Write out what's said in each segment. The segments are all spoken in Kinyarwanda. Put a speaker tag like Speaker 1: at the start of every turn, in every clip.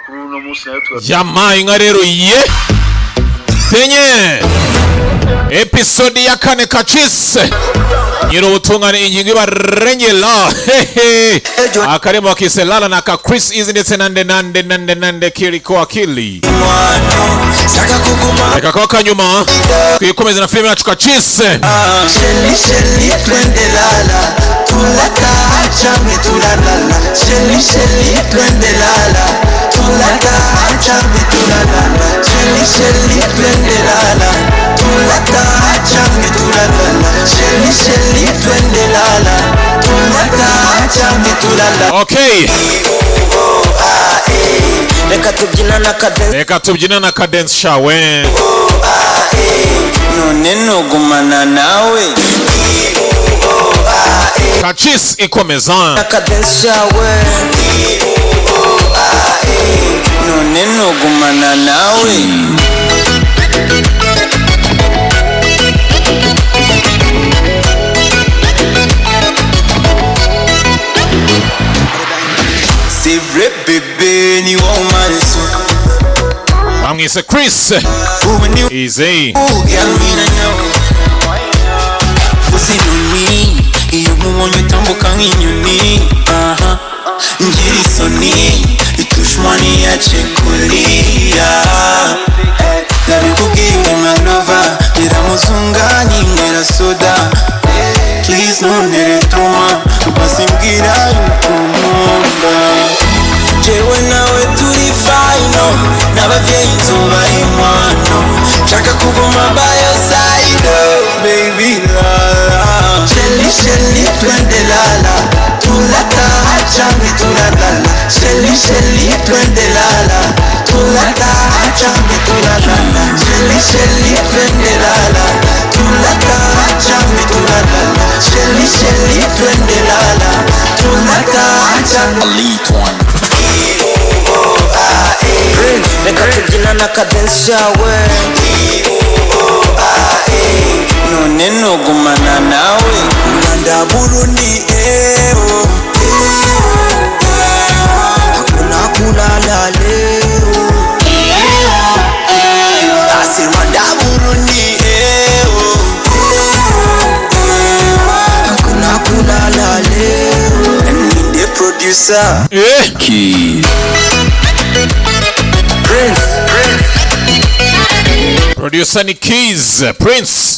Speaker 1: makuru no munsi nayo
Speaker 2: yamaye inka rero ye tenye episode ya kane KACIS nyiro butungane ingingo ibarengela akaremo akiselala na ka Chris izi ndetse nande kiriko akili reka kwa kanyuma kwikomeza na filime yacu KACIS
Speaker 3: Sheli twende lala tulaka chame tulalala Sheli twende lala tulaka chame tulalala Sheli twende lala tulaka chame tulalala Sheli twende lala tulaka chame tulalala.
Speaker 2: Okay,
Speaker 3: reka
Speaker 2: tubyina na cadence shawe
Speaker 3: none no gumana nawe
Speaker 2: KACIS ikomeza
Speaker 3: cadence shawe none no gumana nawe c'est vrai bébé ni womareso
Speaker 2: bamwise Chris easy
Speaker 3: uzinuni iyo mubonye utambuka nk'inyoni ngira isoni itushmani yace kulia nabikubwiye uri manova biramuzunga ninywera soda please ntuntere tuma basimbwira yuko nkunda jewe nawe turi fino n'abavyeyi nzuba inkwano nshaka kuguma by your side baby lala Sheli twende lala tulaka chame tulalala Sheli twende lala tulaka chame tulalala Sheli twende lala tulaka chame tulalala Sheli twende lala tulaka chame elite one. Reka tubyina na cadence shawe none no gumana nawe Uganda Burundi hakuna kulala leo ase Rwanda Burundi hakuna kulala leo and the producer
Speaker 2: Key producer ni Keys Prince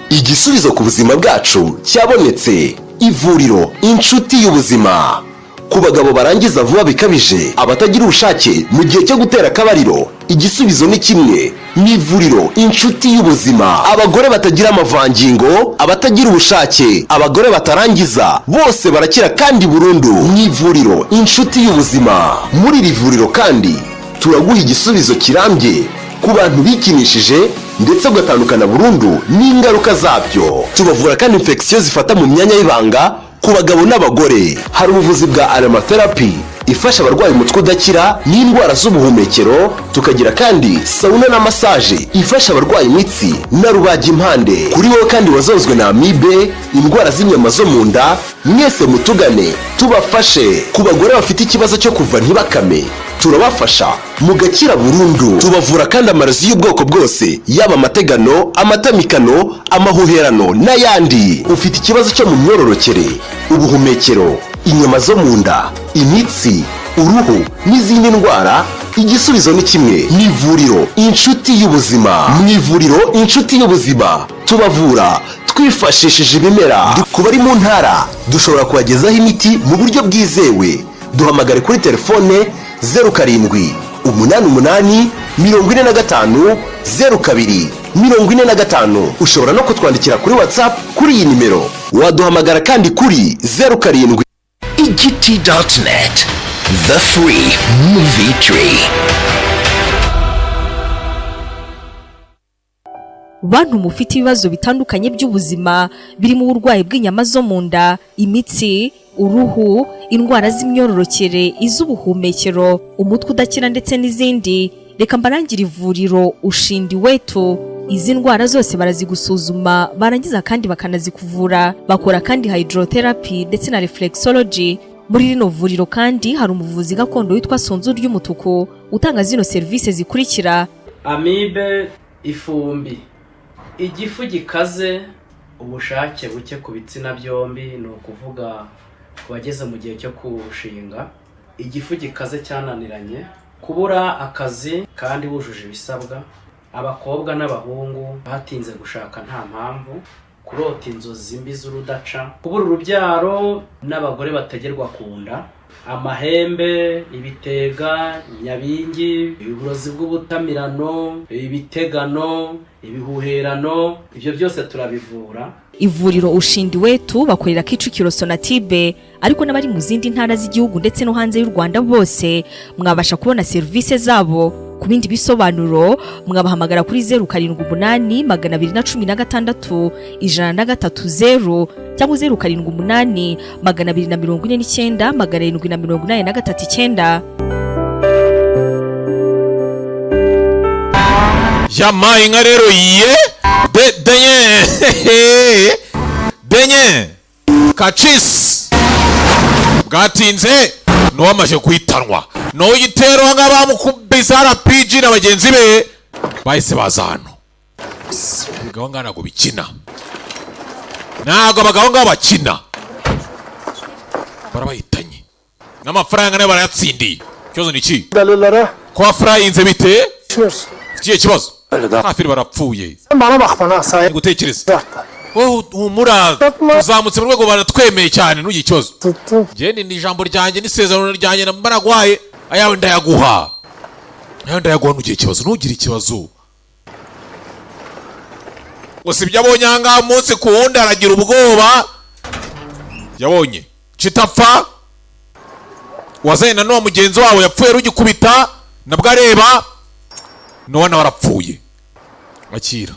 Speaker 4: igisubizo ku buzima bwacu cyabonetse. Ivuriro inshuti y'ubuzima ku bagabo barangiza vuba bikabije, abatagira ubushake mu gihe cyo gutera akabariro, igisubizo ni kimwe, ni ivuriro inshuti y'ubuzima. Abagore batagira amavangingo, abatagira ubushake, abagore batarangiza, bose barakira kandi burundu mu ivuriro inshuti y'ubuzima. Muri iri vuriro kandi turaguha igisubizo kirambye ku bantu bikinishije ndetse ugatandukana burundu n'ingaruka zabyo. Tubavura kandi infection zifata mu myanya y'ibanga ku bagabo n'abagore. Hari ubuvuzi bwa aromatherapy ifasha abarwayi umutwe udakira n'indwara z'ubuhumekero, tukagira kandi sauna na massage ifasha abarwayi imitsi na rubagimpande. Kuri wowe kandi wazonzwe na amibe, indwara z'inyama zo mu nda, mwese mutugane tubafashe. Ku bagore bafite ikibazo cyo kuva ntibakame, turabafasha mugakira burundu. Tubavura kandi amarozi y'ubwoko bwose, yaba amategano, amatamikano, amahuherano n'ayandi. Ufite ikibazo cyo mu myororokere, ubuhumekero, inyama zo mu nda, imitsi, uruhu n'izindi ndwara, igisubizo ni kimwe, ni ivuriro inshuti y'ubuzima. Mu ivuriro inshuti y'ubuzima tubavura twifashishije ibimera. Ku bari mu ntara dushobora kubagezaho imiti mu buryo bwizewe. Duhamagare kuri telefone 0788450245. Ushobora no kutwandikira kuri WhatsApp kuri iyi nimero. Waduhamagara kandi kuri 07
Speaker 5: EGT.net, the free movie tree.
Speaker 1: bantu mufite ibibazo bitandukanye by'ubuzima birimo uburwayi bw'inyama zo mu nda, imitsi, uruhu, indwara z'imyororokere, iz'ubuhumekero, umutwe udakira ndetse n'izindi, reka mbarangire ivuriro Ushindi Wetu. Izi ndwara zose barazigusuzuma barangiza kandi bakanazikuvura. Bakora kandi hydrotherapy ndetse na reflexology. Muri rino vuriro kandi hari umuvuzi gakondo witwa Sonzu ry'umutuku utanga zino service zikurikira:
Speaker 5: amibe, ifumbi, igifu gikaze, ubushake buke ku bitsina byombi, ni ukuvuga ku bageze mu gihe cyo kurushinga, igifu gikaze cyananiranye, kubura akazi kandi wujuje ibisabwa, abakobwa n'abahungu batinze gushaka nta mpamvu, kurota inzozi mbi z'urudaca, kubura urubyaro n'abagore bategerwa ku nda, amahembe, ibitega, nyabingi, uburozi bw'ubutamirano, ibitegano, ibihuherano, ibyo byose turabivura.
Speaker 1: Ivuriro Ushindi Wetu bakorera Kicukiro Sonatibe, ariko n'abari mu zindi ntara z'igihugu ndetse no hanze y'u Rwanda bose mwabasha kubona service zabo. Ku bindi bisobanuro mwabahamagara kuri 078816 cyangwa 078249
Speaker 2: Yamaye nka rero ye denye KACIS bwatinze no wamaje kwitanwa no yitero nk'abamukubisa RPG na bagenzi be bahise baza hano. Bigaho ngana go bikina nago abagabo ngabo bakina barabahitanye n'amafaranga nayo barayatsindiye. Cyozo niki kwa frayinze bite kiye kibazo hafi barapfuye
Speaker 6: bana bakbana saye
Speaker 2: gutekereza humura uzamutse mu rwego baratwemeye cyane n'ugi cyozo gende ni ijambo ryanjye n'isezerano ryanjye na baragwaye ayawe ndayaguha n'ugiye kibazo nugira ikibazo gusa ibyo abonye anga munsi ku wundi aragira ubwoba. Yabonye kitapfa wazanye na no mugenzi wawe yapfuye rugikubita nabwo areba none warapfuye akira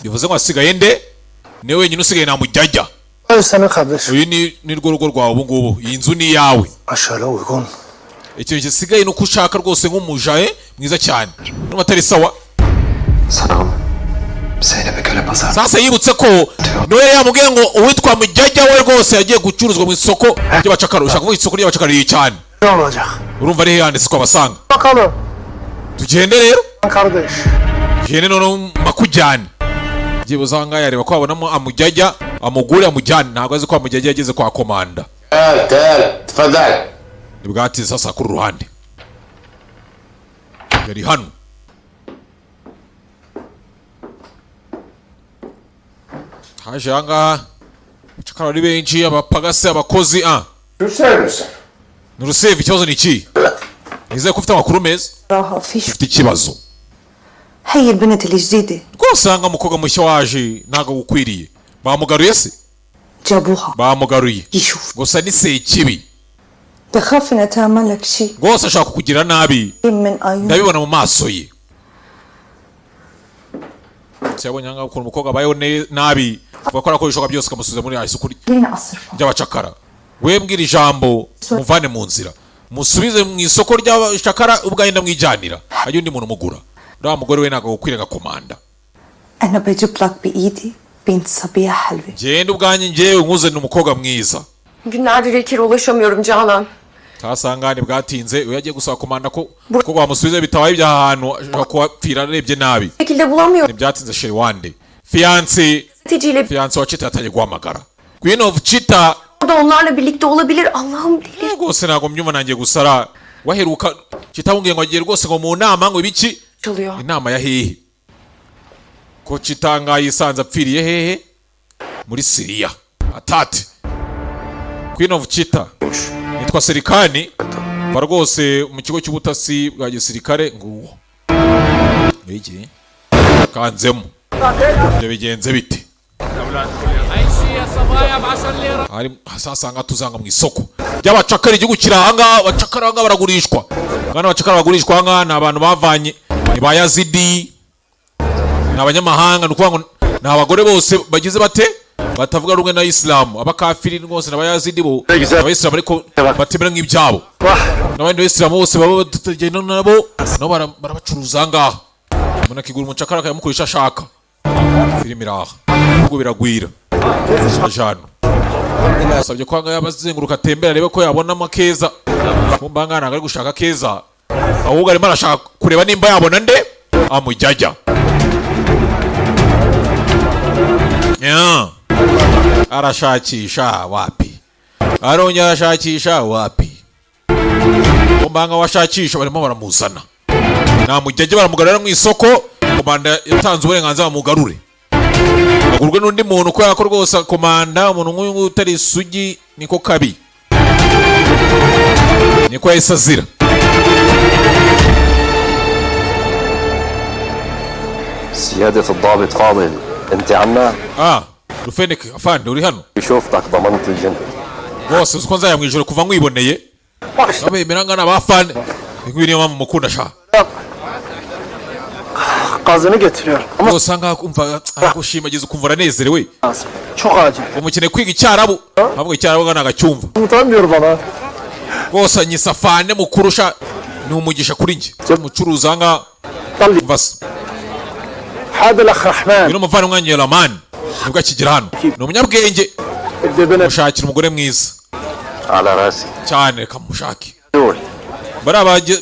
Speaker 2: bivuze ngo asigaye nde ne wenyine usigaye namujyajya. Uyu ni rwo rugo rwawe ubu ngubu, iyi nzu ni yawe. Icyo gisigaye nuko ushaka rwose nk'umuja mwiza cyane n'amatari sawa. Sasa yibutse ko noye yamubwiye ngo uwitwa mujyajya we rwose yagiye gucuruzwa mu isoko ry'abacakara. Ushaka kuvuga isoko ry'abacakara yi cyane, urumva ari yanditse ko abasanga. Tugende rero gende none makujyane giye buzanga yareba ko abonamo amujyajya amugure amujyane. Ntabwo azi ko amujyajya yageze kwa komanda.
Speaker 7: Tafadhali
Speaker 2: Nibwati sasa kuri ruhande yari hano. Haje anga chakara ari benshi abapagase abakozi Nuruseve ikibazo ni iki? Nizeye ko ufite amakuru meza. Ufite ikibazo.
Speaker 8: هي البنت الجديدة
Speaker 2: Rwosanga mukoga mushya waje ntago gukwiriye. Bamugaruye se?
Speaker 8: جابوها
Speaker 2: Bamugaruye.
Speaker 8: يشوف
Speaker 2: Gusa ni se kibi.
Speaker 8: بخاف انها تعمل لك شيء
Speaker 2: Rwose ashaka kukugira nabi.
Speaker 8: من عيون
Speaker 2: Ndabibona mu maso ye. Cyabonye anga ukora umukobwa bayo nabi. Bakora ko bishoka byose kamusubiza muri ayisukuri.
Speaker 8: وين اصرفها
Speaker 2: By'abacakara. We mbwira ijambo muvane mu nzira. Musubize mu isoko ry'abacakara ubwayenda mwijyanira. Ayo ndi muntu mugura. Ura mugore we ntago gukwirega komanda.
Speaker 8: انا بجيب لك بايدي بنت صبيه حلوه
Speaker 2: Genda ubwanye ngewe nkuzanira umukobwa mwiza.
Speaker 9: Günlerdir ilkere ulaşamıyorum Canan.
Speaker 2: Tasangane bwatinze uyagiye gusaba komanda ko wamusubize bitabaye ibya hantu kwapfira arebye nabi.
Speaker 9: Şekilde bulamıyorum.
Speaker 2: Ntibyatinze sheri wande. Fiance wa Chita yatangiye guhamagara. Queen of Chita
Speaker 9: Orada onlarla birlikte olabilir. Allah'ım deli.
Speaker 2: rwose ntabwo mbyumva nangiye gusara. Waheruka Chita wungiye ngo agiye rwose ngo mu nama ngo ibiki?
Speaker 9: Çalıyor.
Speaker 2: Inama ya hehe? Ko Chita ngayisanze apfiriye hehe? Muri Syria. Atate. Queen of Chita nitwa Serikani va rwose mu kigo cy'ubutasi bwa gisirikare nguwo. Iki kanzemo ibyo bigenze bite? Hari hasasanga tuzanga mu isoko by'abacakara igihugu kirahanga. Abacakara baragurishwa kandi abacakara bagurishwa hanga ni abantu bavanye ni ba Yazidi n'abanyamahanga nukuvuga ngo n'abagore bose bagize bate batavuga rumwe na Islam abakafiri rwose n'abayazidi bo abayisilamu ariko batemera nk'ibyabo n'abandi bayisilamu bose baba batagenda nabo barabacuruza ngaha umuntu akigura umucakara akayamukoresha ashaka filime iraha ubwo biragwira ajana asabye ko anga yabazenguruka atembera arebe ko yabona amakeza kumba ngana ari gushaka keza ahubwo arimo arashaka kureba nimba yabona nde amujyajya arashakisha wapi arongera arashakisha wapi kumbanga washakisha barimo baramuzana namujyajya baramugarura mu isoko komanda yatanze uburenganzira bamugarure agurwe n'undi muntu ko yakora rwose komanda umuntu nk'uyu utari isugi niko kabi niko yahise azira
Speaker 6: سيادة الضابط فاضل انت عنا
Speaker 2: رفينك افande uri hano
Speaker 6: شوفتك ضمنت الجنة
Speaker 2: bose uko nzaya mwijoro kuva nkwiboneye abemera ngana bafane ngwiriye mama mukunda sha
Speaker 6: Kazını getiriyor.
Speaker 2: Ama usanga kumva gushimagiza ukumva uranezerewe.
Speaker 6: Çok acil.
Speaker 2: Umukene kwiga icyarabu. Ahubwo icyarabu ngana agacyumva.
Speaker 6: Utanmıyor bana.
Speaker 2: Bose anyisafane mukurusha ni umugisha kuri nje. Mucuruza nga bas.
Speaker 6: Hada al-akh Rahman.
Speaker 2: Bino muvana umwanya Rahman. Nibwo akigira hano. Ni umunyabwenge. Mushakira umugore mwiza.
Speaker 6: Ala rasi.
Speaker 2: Cyane kamushaki.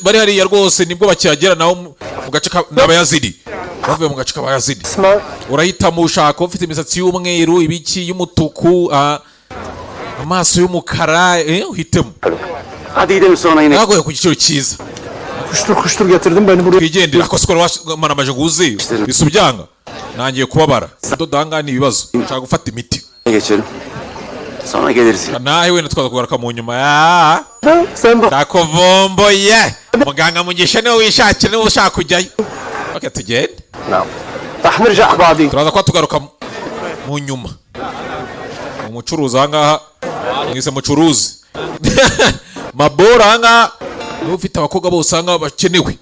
Speaker 2: Bari hariya rwose nibwo bakihagera naho mu gace n'abayazidi bavuye mu gace k'abayazidi urahitamo ushaka ufite imisatsi y'umweru ibiki y'umutuku amaso y'umukara uhitemo
Speaker 6: hadi gidelim sonra yine
Speaker 2: nagoye ku giciro cyiza
Speaker 6: kuştur getirdim beni buraya
Speaker 2: twigendera ako sikora wamaramaje nguzi bisubyanga nangiye kubabara dodanga ni ibibazo nshaka gufata imiti
Speaker 6: geçelim sonra geliriz
Speaker 2: nahe wenda twaza kugaruka mu nyuma takuvomboye muganga mugisha niwe wishakira niwe ushaka kujyayo okay tugende
Speaker 6: tahmirja badi
Speaker 2: turaza kwa tugaruka mu nyuma umucuruzi ahangaha mwise mucuruzi mabora ahangaha niwe ufite abakobwa bose ahangaha bakenewe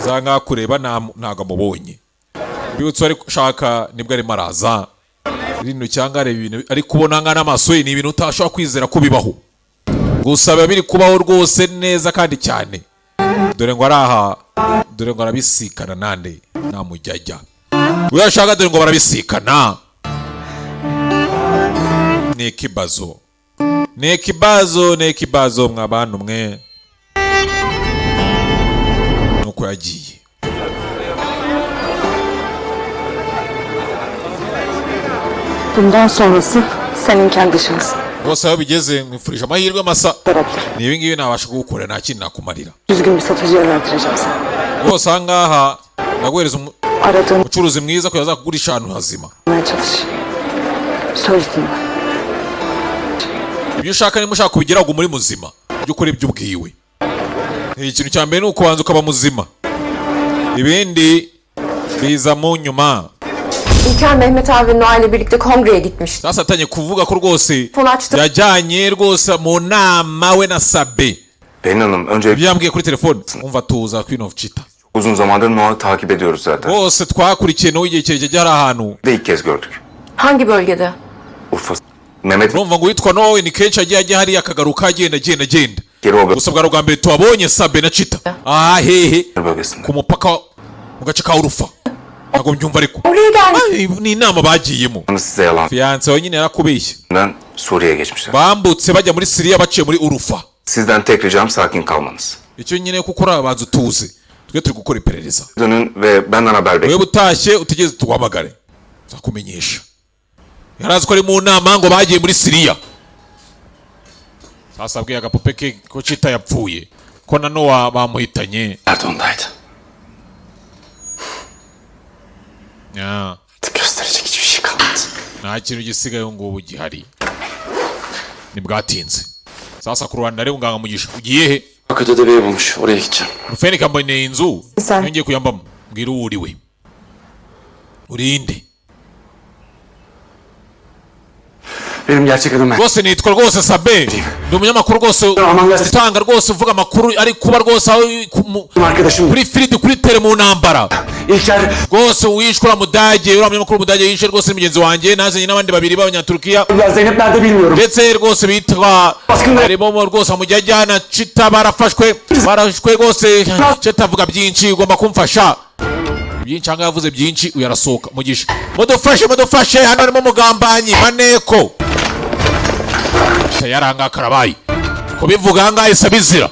Speaker 2: zanga kureba ntago amubonye bibutse ari shaka nibwo arimo araza rino cyangwa areba ibintu ari kubona ngana amaso ye ni ibintu utashobora kwizera ko bibaho gusa biba biri kubaho rwose neza kandi cyane dore ngo araha dore ngo arabisikana nande namujyajya uyashaka dore ngo barabisikana nekibazo mwabantu mwe nuko yagiye
Speaker 8: Bundan sonrası senin kendi şansın.
Speaker 2: bose aho bigeze mwifurije amahirwe masa ni ibi ngibi nabasha kugukora nta kintu nakumarira
Speaker 8: Düzgün bir satıcıya verdireceğim sana.
Speaker 2: bose ahangaha ndaguhereza
Speaker 8: Aradığın
Speaker 2: umucuruzi mwiza ko yazakugurisha ahantu hazima
Speaker 8: çalış. Söz dinle.
Speaker 2: ibyo ushaka niba ushaka kubigeraho ngo muri muzima ibyo ukora ibyo ubwiwe ikintu cya mbere ni ukubanza ukaba muzima ibindi biza mu nyuma
Speaker 9: İlker Mehmet abi ve Noah ile birlikte kongreye gitmişti.
Speaker 2: sasa atanye kuvuga ko rwose
Speaker 9: Fon açtı.
Speaker 2: yajyanye rwose mu nama we na Sabe
Speaker 6: Pelin Hanım önce
Speaker 2: ibyo yambwiye kuri telefone umva tuza Queen of Cheetah
Speaker 6: uzun zamandır Noah'ı takip ediyoruz zaten.
Speaker 2: bose twakurikiye no igihe kirekire hari ahantu
Speaker 6: De ilk kez gördük.
Speaker 9: Hangi bölgede?
Speaker 6: Urfa. Mehmet
Speaker 2: urumva ngo witwa Noah ni kenshi agiye hariya akagaruka agenda
Speaker 6: Keroga
Speaker 2: gusa bwa mbere tuhabonye Sabe na Cheetah hehe
Speaker 6: bölgesinde.
Speaker 2: ku mupaka mu gace ka Urufa ntabwo mbyumva ariko
Speaker 9: Oraya gelmiş.
Speaker 2: ni inama bagiyemo
Speaker 6: Size yalan.
Speaker 2: fiyanse we nyine yarakubeshye
Speaker 6: Ben Suriye'ye geçmişler.
Speaker 2: bambutse bajya muri Siriya baciye muri Urufa
Speaker 6: Sizden tek ricam sakin kalmanız.
Speaker 2: icyo nyine kuko urabanza utuze twe turi gukora iperereza
Speaker 6: Dönün ve benden haber bekleyin.
Speaker 2: wewe utashye utegeze tuguhamagare nzakumenyesha yarazi ko ari mu nama ngo bagiye muri Siriya sasa abwiye agapupe ke ko Cheetah yapfuye ko na Noah bamuhitanye
Speaker 6: Erdoğan'daydı.
Speaker 2: ya
Speaker 6: Gösterecek hiçbir şey kalmadı.
Speaker 2: nta kintu gisigaye ngubu gihari nibwatinze sasa ku Rwanda rero nganga mugisha ugiye he
Speaker 6: Bakırköy'de bir ev bulmuş. Oraya gideceğim.
Speaker 2: Rufeni kambaye inzu
Speaker 8: Sen.
Speaker 2: yongeye kuyambamo mbwira uwo uriwe urinde
Speaker 6: Benim gerçek adım ben.
Speaker 2: rwose nitwa rwose Sabe ndi umunyamakuru rwose utanga rwose uvuga amakuru ari kuba rwose
Speaker 6: Arkadaşım.
Speaker 2: kuri firidi kuri tere mu ntambara
Speaker 6: İlker.
Speaker 2: rwose wishwe uriya mudage uriya munyamakuru w'umudage yishe rwose mugenzi wanjye nazanye n'abandi babiri b'abanyaturukiya
Speaker 6: Zeynep nerede bilmiyorum.
Speaker 2: ndetse rwose bitwa harimo rwose amujya ajyana Chita barafashwe rwose Chita avuga byinshi ugomba kumfasha byinshi anga yavuze byinshi uyarasohoka mugisha mudufashe hano harimo umugambanyi maneko yaranga karabaye kubivuga anga isa bizira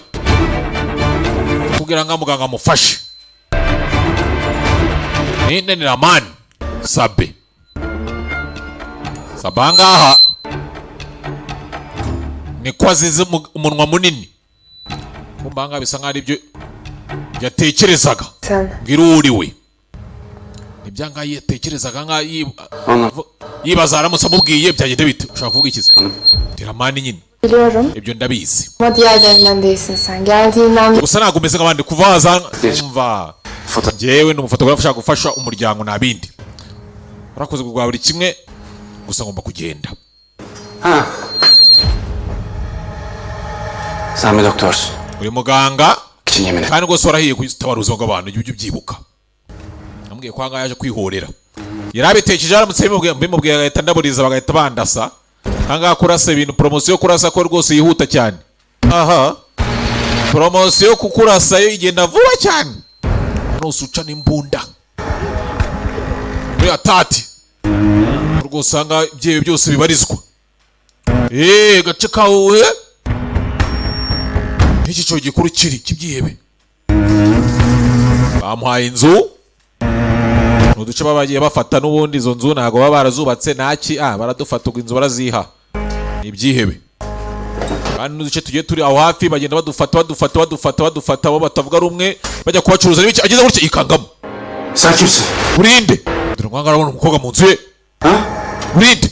Speaker 2: kugira ngo muganga mufashe ninde ni Ramani Sabe Sabangaha ni kwazize umunwa munini kumbanga bisa nk'ari byo yatekerezaga ngiruriwe nibyanga yatekerezaga nka yibaza aramutse amubwiye byagende bite ushaka kuvuga ikizi Ramani nyine
Speaker 9: Biliyorum.
Speaker 2: ibyo ndabizi
Speaker 9: Ama diğerlerinden değilsin sen. Geldiğinden
Speaker 2: gusa ntabwo umeze nk'abandi kuva haza umva njyewe ni umufotogarafe ushaka gufasha umuryango nabindi urakoze kugwa buri kimwe gusa ngomba kugenda
Speaker 6: Ha. Sen bir doktorsun.
Speaker 2: uri muganga
Speaker 6: İçin yemin et.
Speaker 2: kandi rwose warahiye gutabara ubuzima bw'abantu ujye ubyibuka namubwiye ko ahangaha yaje kwihorera yari abitekereje aramutse bimubwiye agahita ndaburiza bagahita bandasa ahangaha kurasa ibintu poromosiyo yo kurasa ko rwose yihuta cyane aha poromosiyo yo kukurasa yo igenda vuba cyane nose uca n'imbunda muri atati rwose ahangaha ibyewe byose bibarizwa gace kawe n'icyiciro gikuru kiri cy'ibyihebe bamuhaye inzu uduce babagiye bafata n'ubundi izo nzu ntabwo baba barazubatse ntaki baradufata ubwo inzu baraziha ni ibyihebe kandi n'uduce tugiye turi aho hafi bagenda badufata abo batavuga rumwe bajya kubacuruza n'ibiki ageze gutya ikangamo
Speaker 6: Sen kimsin?
Speaker 2: urinde dore ngo arabona umukobwa mu nzu ye urinde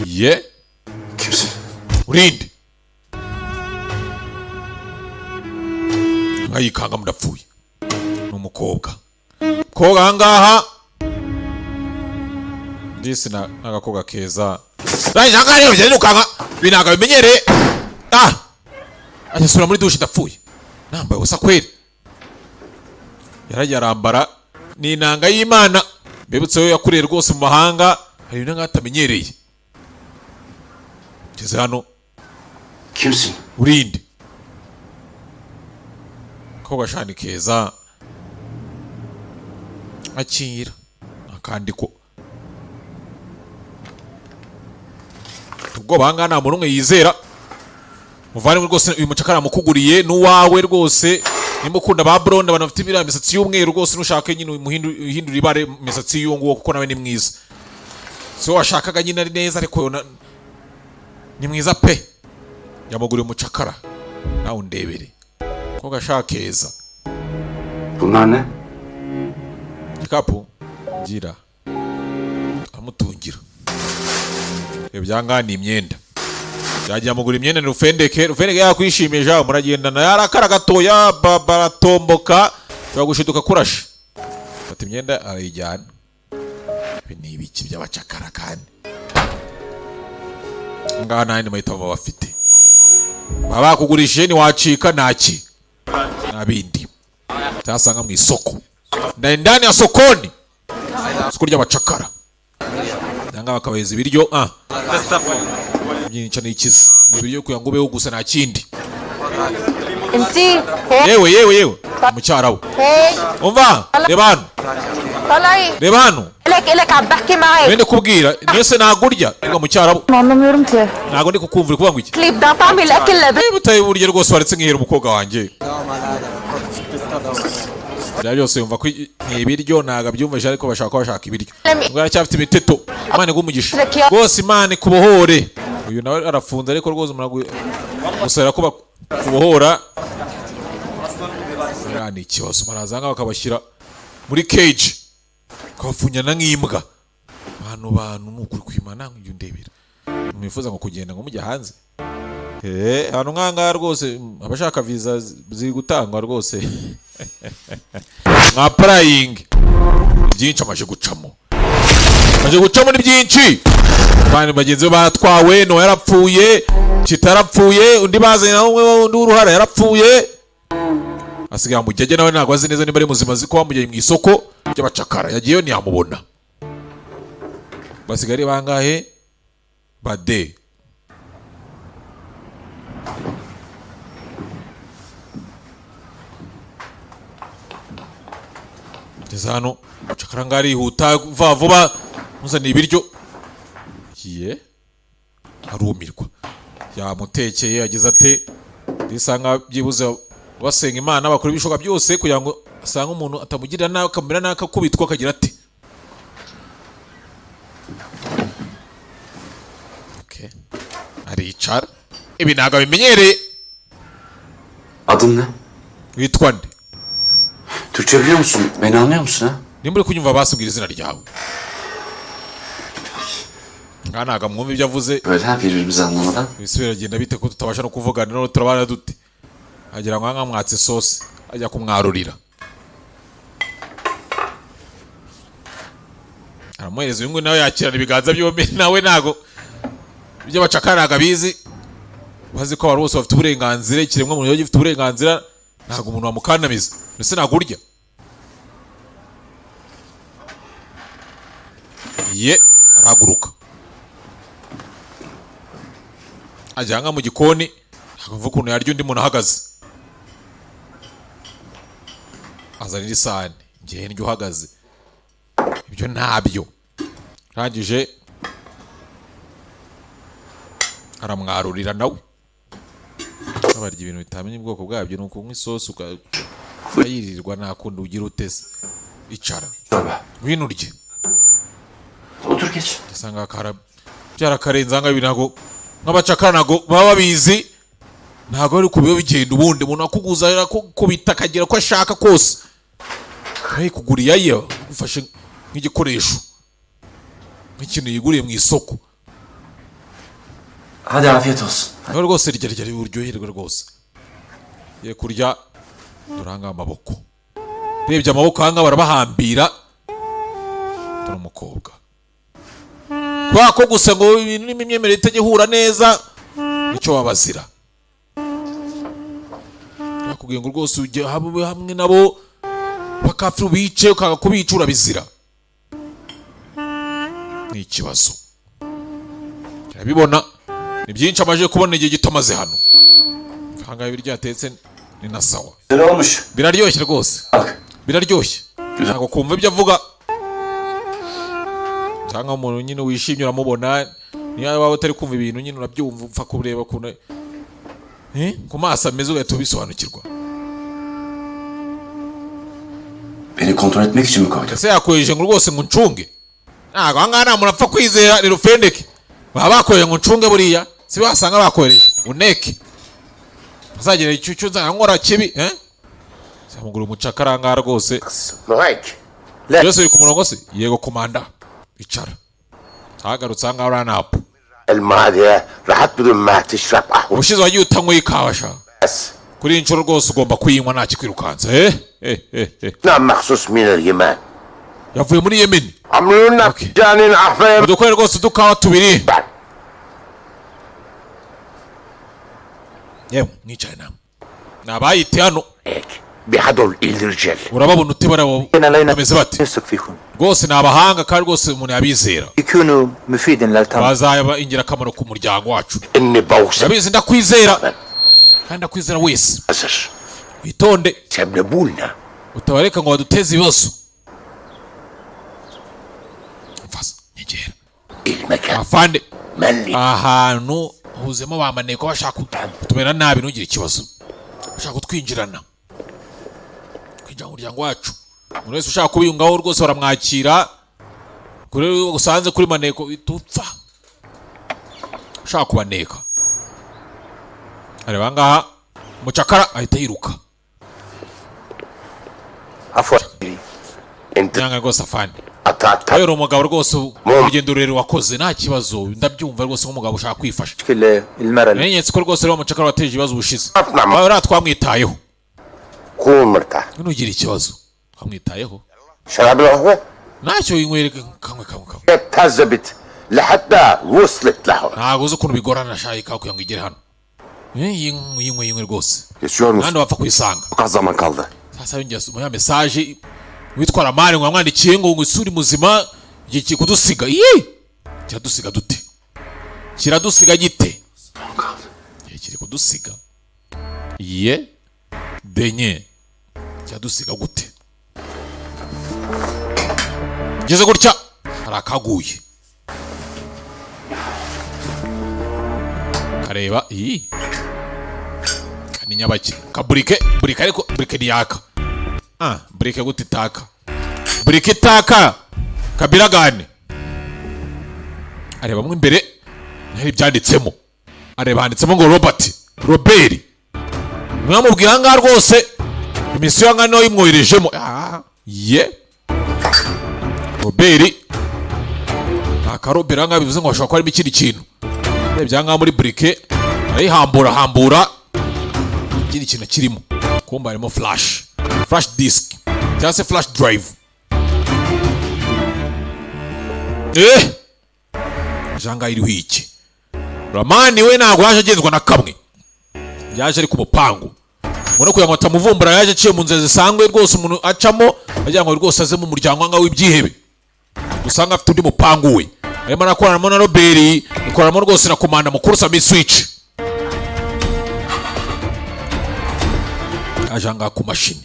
Speaker 2: ye
Speaker 6: Kimsin?
Speaker 2: urinde nkayikanga mudapfuye ni umukobwa ahangaha ndisi n'agakobwa keza rangi ahangaha rero ugenda ukanga binaga bimenyereye agisura muri dushe ndapfuye nambaye ubusa kweri yaragiye arambara ni inanga y'Imana mbebutse yo yakuriye rwose mu mahanga hari ibintu nk'atamenyereye ngeze hano
Speaker 6: Kimsin?
Speaker 2: urinde ko gashani keza akira akandiko ubwo banga nta muntu umwe yizera muvane rwose uyu mucakara mukuguriye n'uwawe rwose nimba ukunda ba blonde abantu bafite ibira imisatsi y'umweru rwose nushaka nyine umuhindura ibare imisatsi y'uwo nguwo kuko nawe ni mwiza so washakaga nyine ari neza ariko ni mwiza pe yamuguriye umucakara nawe undebere ko gashaka keza
Speaker 6: Bunlar ne?
Speaker 2: Igikapu gira amutungira ibyanga ni imyenda yagiye amugura imyenda ni Rufendeke yakwishimiye jaho muragendana yarakara gatoya baratomboka bagushiduka kurashe fata imyenda arayijyana ni ibiki by'abacakara kandi ngaha nta yindi mahitamo bafite baba bakugurishije ni wacika ntaki nabindi cyasanga mu isoko ndani ya sokoni isoko ry'abacakara cyangwa bakabaheza ibiryo byinshi n'ikizi ni ibiryo kugira ngo ubeho gusa nta kindi yewe mucyarawo umva reba hano wende kubwira nese nagurya ngo mucyarawo
Speaker 9: Anlamıyorum ki.
Speaker 2: ntago ndi kukumvira kuvuga ngo iki
Speaker 9: Klipten tam bile akıllı.
Speaker 2: butaye buryo rwose waretse nkihera umukobwa wanjye byari byose yumva ko ibiryo ntago abyumvisha ariko bashaka ko bashaka ibiryo ubwo aracyafite imiteto Imana igumugisha rwose Imana kubohore uyu nawe arafunze ariko rwose umuntu gusera ko kubohora ni ikibazo barazanga bakabashyira muri cage kabafunyana nk'imbwa bantu nukuri kwimana nk'uyu ndebera mwifuza ngo kugenda ngo mujya hanze hano nkanga rwose abashaka visa ziri gutangwa rwose nka praying byinshi amaje gucamo baje guca muri byinshi. Bandi bagenzi batwawe, no yarapfuye, kitarapfuye, undi bazanye nawe undi uruhara yarapfuye. Asigaye mu gege nawe ntago azi neza niba ari muzima ziko bamujye mu isoko ry'abacakara. Yagiyeyo ntiyamubona. Basigari bangahe? Bade. Hano cakara ngari huta vuba muzana ibiryo kiye arumirwa yamutekeye yagize ate risanga byibuze basenga Imana bakora ibishoka byose kugira ngo asanga umuntu atamugirira nawe akamera naka kubitwa akagira ate okay aricara ibi naga bimenyereye.
Speaker 6: Adın ne?
Speaker 2: Witwa nde?
Speaker 6: Türkçe biliyor musun? Beni anlıyor musun ha?
Speaker 2: Nimba uri kunyumva basubwira izina ryawe. Nganaga mwumva ibyo avuze.
Speaker 6: Böyle ha birbirimizi anlamadan.
Speaker 2: Bisubira agenda bite ko tutabasha no kuvugana no turabana dute. Agira ngo anga mwatse sauce ajya kumwarurira. Aramuhereza uyu nawe yakirana ibiganza byombi nawe nago ibyo bacakaraga bizi. Bazi ko bose bafite uburenganzira ikiremwa muntu gifite uburenganzira ntago umuntu wamukandamiza. Nese nagurya. Ye araguruka. Ajyanga mu gikoni akavuga ukuntu yaryo undi muntu ahagaze. Azanira isahani ngiye ndyo uhagaze. Ibyo ntabyo. Rangije aramwarurira nawe. Abarya ibintu bitamenye ubwoko bwabyo nuko kunywa isosi ukayirirwa nakundi ugira utese. Icara. Ngwino urye.
Speaker 6: Otur geç.
Speaker 2: Sanga kara byarakarenza nga binago nk'abacakara nago baba babizi ntago ari kubiyo bigenda ubundi umuntu akuguza kubita akagira ko ashaka kose. Hey kuguriya yo ufashe nk'igikoresho nk'ikintu yiguriye mu isoko.
Speaker 6: Hadi afiyet olsun.
Speaker 2: Nawe rwose rya uryoherwa rwose. Ye kurya duranga amaboko. Rebye amaboko hanga barabahambira. Turi umukobwa. Kwa ko gusa ngo ibintu n'imyemerere itegihura neza icyo wabazira. Yakubwiye ngo rwose ujye hamwe nabo bakafira ubice ukaga kubicura bizira. Ni ikibazo. Urabibona ni byinshi amaje kubona igihe gitomaze hano. Hanga ibiryo atetse ni na sawa. Biraryoshye rwose. Biraryoshye. Ntago kumva ibyo avuga. Cyangwa umuntu nyine wishimye uramubona niyo waba utari kumva ibintu nyine urabyumva upfa kureba kuna ku maso ameze ugahita ubisobanukirwa.
Speaker 6: Beni kontrol etmek için mi koydun?
Speaker 2: Ese yakweje ngo rwose ngo ncunge. Ntago aha nta muntu apfa kwizera ni rufendeke. Baba bakoye ngo ncunge buriya si basanga bakoresha uneke. Azagera icyucyo nkora kibi Samugura umucakara ngara rwose. Byose biri ku murongo se yego komanda. Icara. Hagarutse anga uranapo.
Speaker 7: الماضية راحت بدون ما تشرب قهوة.
Speaker 2: Ushize wagiye utanywa ikawa sha. Kuri inshuro rwose ugomba kuyinywa nta kikwirukanza.
Speaker 7: نعم مخصوص من اليمن.
Speaker 2: Yavuye muri Yemen.
Speaker 7: عملونا جانين عفايم.
Speaker 2: Dukore rwose dukawa tubiri. Yewe mwicaye namwe. Nabayite hano.
Speaker 7: بهدول الرجال.
Speaker 2: Urababona utibara bameze bate. Rwose nabahanga kandi rwose umuntu yabizera.
Speaker 10: يكونوا مفيدا للتام.
Speaker 2: Bazaba ingirakamaro ku muryango wacu.
Speaker 7: إني بوسع.
Speaker 2: Yabizi ndakwizera. Kandi ndakwizera wese.
Speaker 7: أسش.
Speaker 2: Witonde.
Speaker 7: سيبنبولنا.
Speaker 2: Utabareka ngo baduteze ibibazo. Mfasa nyegera.
Speaker 7: المكان.
Speaker 2: Afande.
Speaker 7: ملي.
Speaker 2: Ahantu huzemo bamaneko bashaka kutumera nabi nugira ikibazo. Bashaka kutwinjirana. Kwinjira mu muryango wacu. Umuntu wese ushaka kubiyungaho rwose baramwakira. Kuri usanze kuri maneko itupfa. Ushaka kubaneka. Areba ngaha mucakara ahita yiruka.
Speaker 7: عفوا. أنت.
Speaker 2: Nyanga rwose afande.
Speaker 7: أتات.
Speaker 2: Ayo umugabo rwose urugendo rurerure wakoze nta kibazo ndabyumva rwose nk'umugabo ushaka kwifasha.
Speaker 10: مشكلة المرأة.
Speaker 2: Nenyetse ko rwose rero mucakara wateje ibibazo ubushize. Bari twamwitayeho.
Speaker 7: كون مرتاح.
Speaker 2: Nugira ikibazo. Twamwitayeho.
Speaker 7: شرب القهوة.
Speaker 2: ntacyo winywereka kamwe
Speaker 7: اتهذبت لحتى وصلت له.
Speaker 2: ntabwo uzi ukuntu bigorana shayika kugira ngo igere hano. Yinywe rwose.
Speaker 7: Yaşıyor musun?
Speaker 2: Nandi wapfa kuyisanga.
Speaker 7: Bu kadar zaman kaldı.
Speaker 2: Sasa yongera mu message witwara mari ngo amwandikiye ngo isuri muzima iki kudusiga. Kiradusiga dute? Kiradusiga gite? Kiri kudusiga. Denye. Kiradusiga gute? Ngeze gutya harakaguye. Kareba kani nyabaki kaburike ariko burike niyaka burike gute itaka burike itaka kabiragane areba mu imbere hari byanditsemo areba handitsemo ngo Robert mwamubwira ngaho rwose imisiyo ngano yimwoherejemo Robert akarobera ngaho bivuze ngo bashobora kuba harimo ikindi kintu byanga muri burike arihambura ikindi kintu kirimo kumba harimo flash disk cyangwa se flash drive janga iriho iki Ramani we ntabwo yaje agenzwa na kamwe yaje ari ku mupangu ngo no kugira ngo atamuvumbura yaje aciye mu nzira zisanzwe rwose umuntu acamo agira ngo rwose aze mu muryango ngaho w'ibyihebe usanga afite undi mupangu we arimo arakorana na Robert ikoramo rwose na komanda mukuru Sami Switch ajanga ku mashini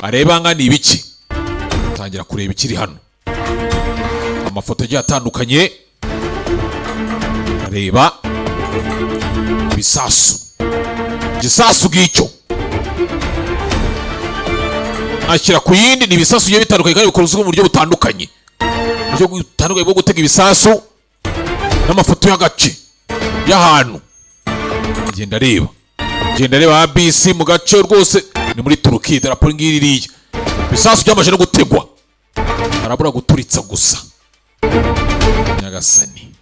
Speaker 2: areba ngani ibiki tangira kureba ikiri hano amafoto agiye atandukanye areba gisasu gicyo ashyira ku yindi ni ibisasu bigiye bitandukanye kandi bikorwa mu buryo butandukanye bwo gutega ibisasu n'amafoto y'agace y'ahantu genda reba ABC mu gace rwose ni muri Turukiya darapo ngiri ririya ibisasu byamaje no gutegwa arabura guturitsa gusa Nyagasani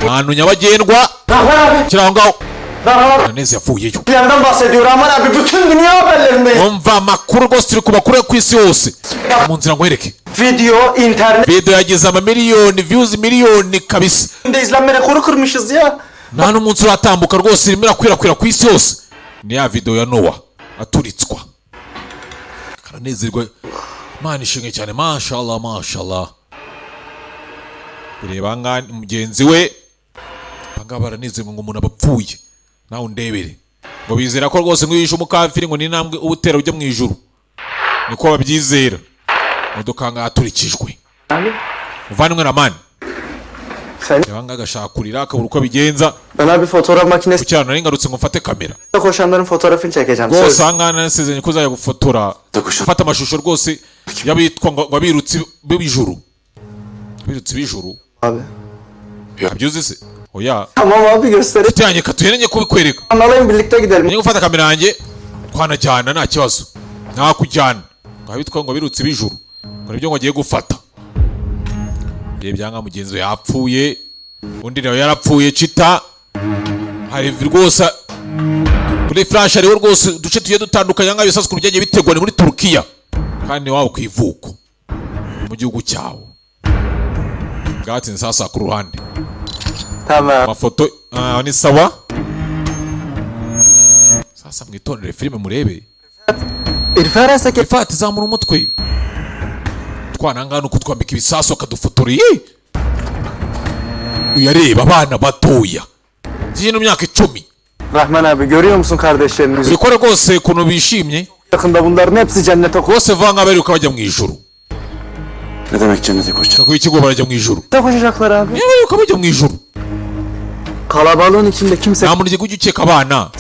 Speaker 2: ahantu nyabagendwa kirangaho Neza yapfuyeyo
Speaker 10: Plandan bahsediyor aman abi bütün dünya haberlerinde.
Speaker 2: Umva amakuru rwose turi kubakuru ku isi yose mu nzira ngwereke
Speaker 10: Video internet.
Speaker 2: Video yagize amamiliyoni views miliyoni kabisa.
Speaker 10: İzlenme rekoru kırmışız ya.
Speaker 2: Nta n'umunsi uratambuka rwose irimo irakwirakwira ku isi yose. Ni ya video ya Noah aturitswa. Karanezerwa Mana ishimwe cyane mashallah. Bireba ngani mugenzi we banga baranezerwa ngo umuntu abapfuye. Nawe undebere. Ngo bizera ko rwose ngwishe umukafiri ngo ni nambwe ubutera ujya mu ijuru. Niko babyizera. Modoka nga aturikijwe. Uvanwe na mani. Yanga agashakurira akabura uko bigenza.
Speaker 10: Bana bir fotoğraf makinesi.
Speaker 2: Kucyana ngarutse ngo mfate kamera.
Speaker 10: Koşanların fotoğrafını çekeceğim.
Speaker 2: Rwose angana nasezeranye ko uzajya gufotora. Ufata amashusho rwose yabitwa ngo abirutsi b'ijuru. Birutsi b'ijuru.
Speaker 10: Abi.
Speaker 2: Yabyuze se. Oya.
Speaker 10: Tamam abi göstereyim.
Speaker 2: Tutanye katuyenye kubikwereka.
Speaker 10: Analayım birlikte gidelim.
Speaker 2: Niyo gufata kamera yanjye twanajyana nta kibazo. Nta kujyana. Ngabitwa ngo birutsi b'ijuru. Ngo ibyo ngo agiye gufata. Byanga mugenzi we yapfuye. Undi nawe yarapfuye cita. Hari rwose kuri flash ariho rwose duce tuye dutandukanye ngaho bisasu ku byagiye bitegwa ni muri Turukiya. Kandi wawo kwivuko mu gihugu cyawo. Gati nsasa ku ruhande.
Speaker 10: Tamam.
Speaker 2: Amafoto ni sawa. Sasa mwitondere filime murebe. Irfat zamura umutwe. Twanangana uko twambika ibisasu akadufotora. Uyareba abana batoya. Zino myaka 10.
Speaker 10: Rahman abi görüyor musun kardeşlerimizi?
Speaker 2: Bikora rwose kuno bishimye.
Speaker 10: Yakında bunların hepsi cennete
Speaker 2: rwose vanga bari ukabajya mu ijuru.
Speaker 6: Ne demek cennete koşacak?
Speaker 2: Kuko ikigo barajya mu ijuru.
Speaker 10: Ne koşacaklar abi?
Speaker 2: Niye ukabajya mu ijuru?
Speaker 10: Kalabalığın içinde kimse...
Speaker 2: Nta muntu ugiye gukeka abana.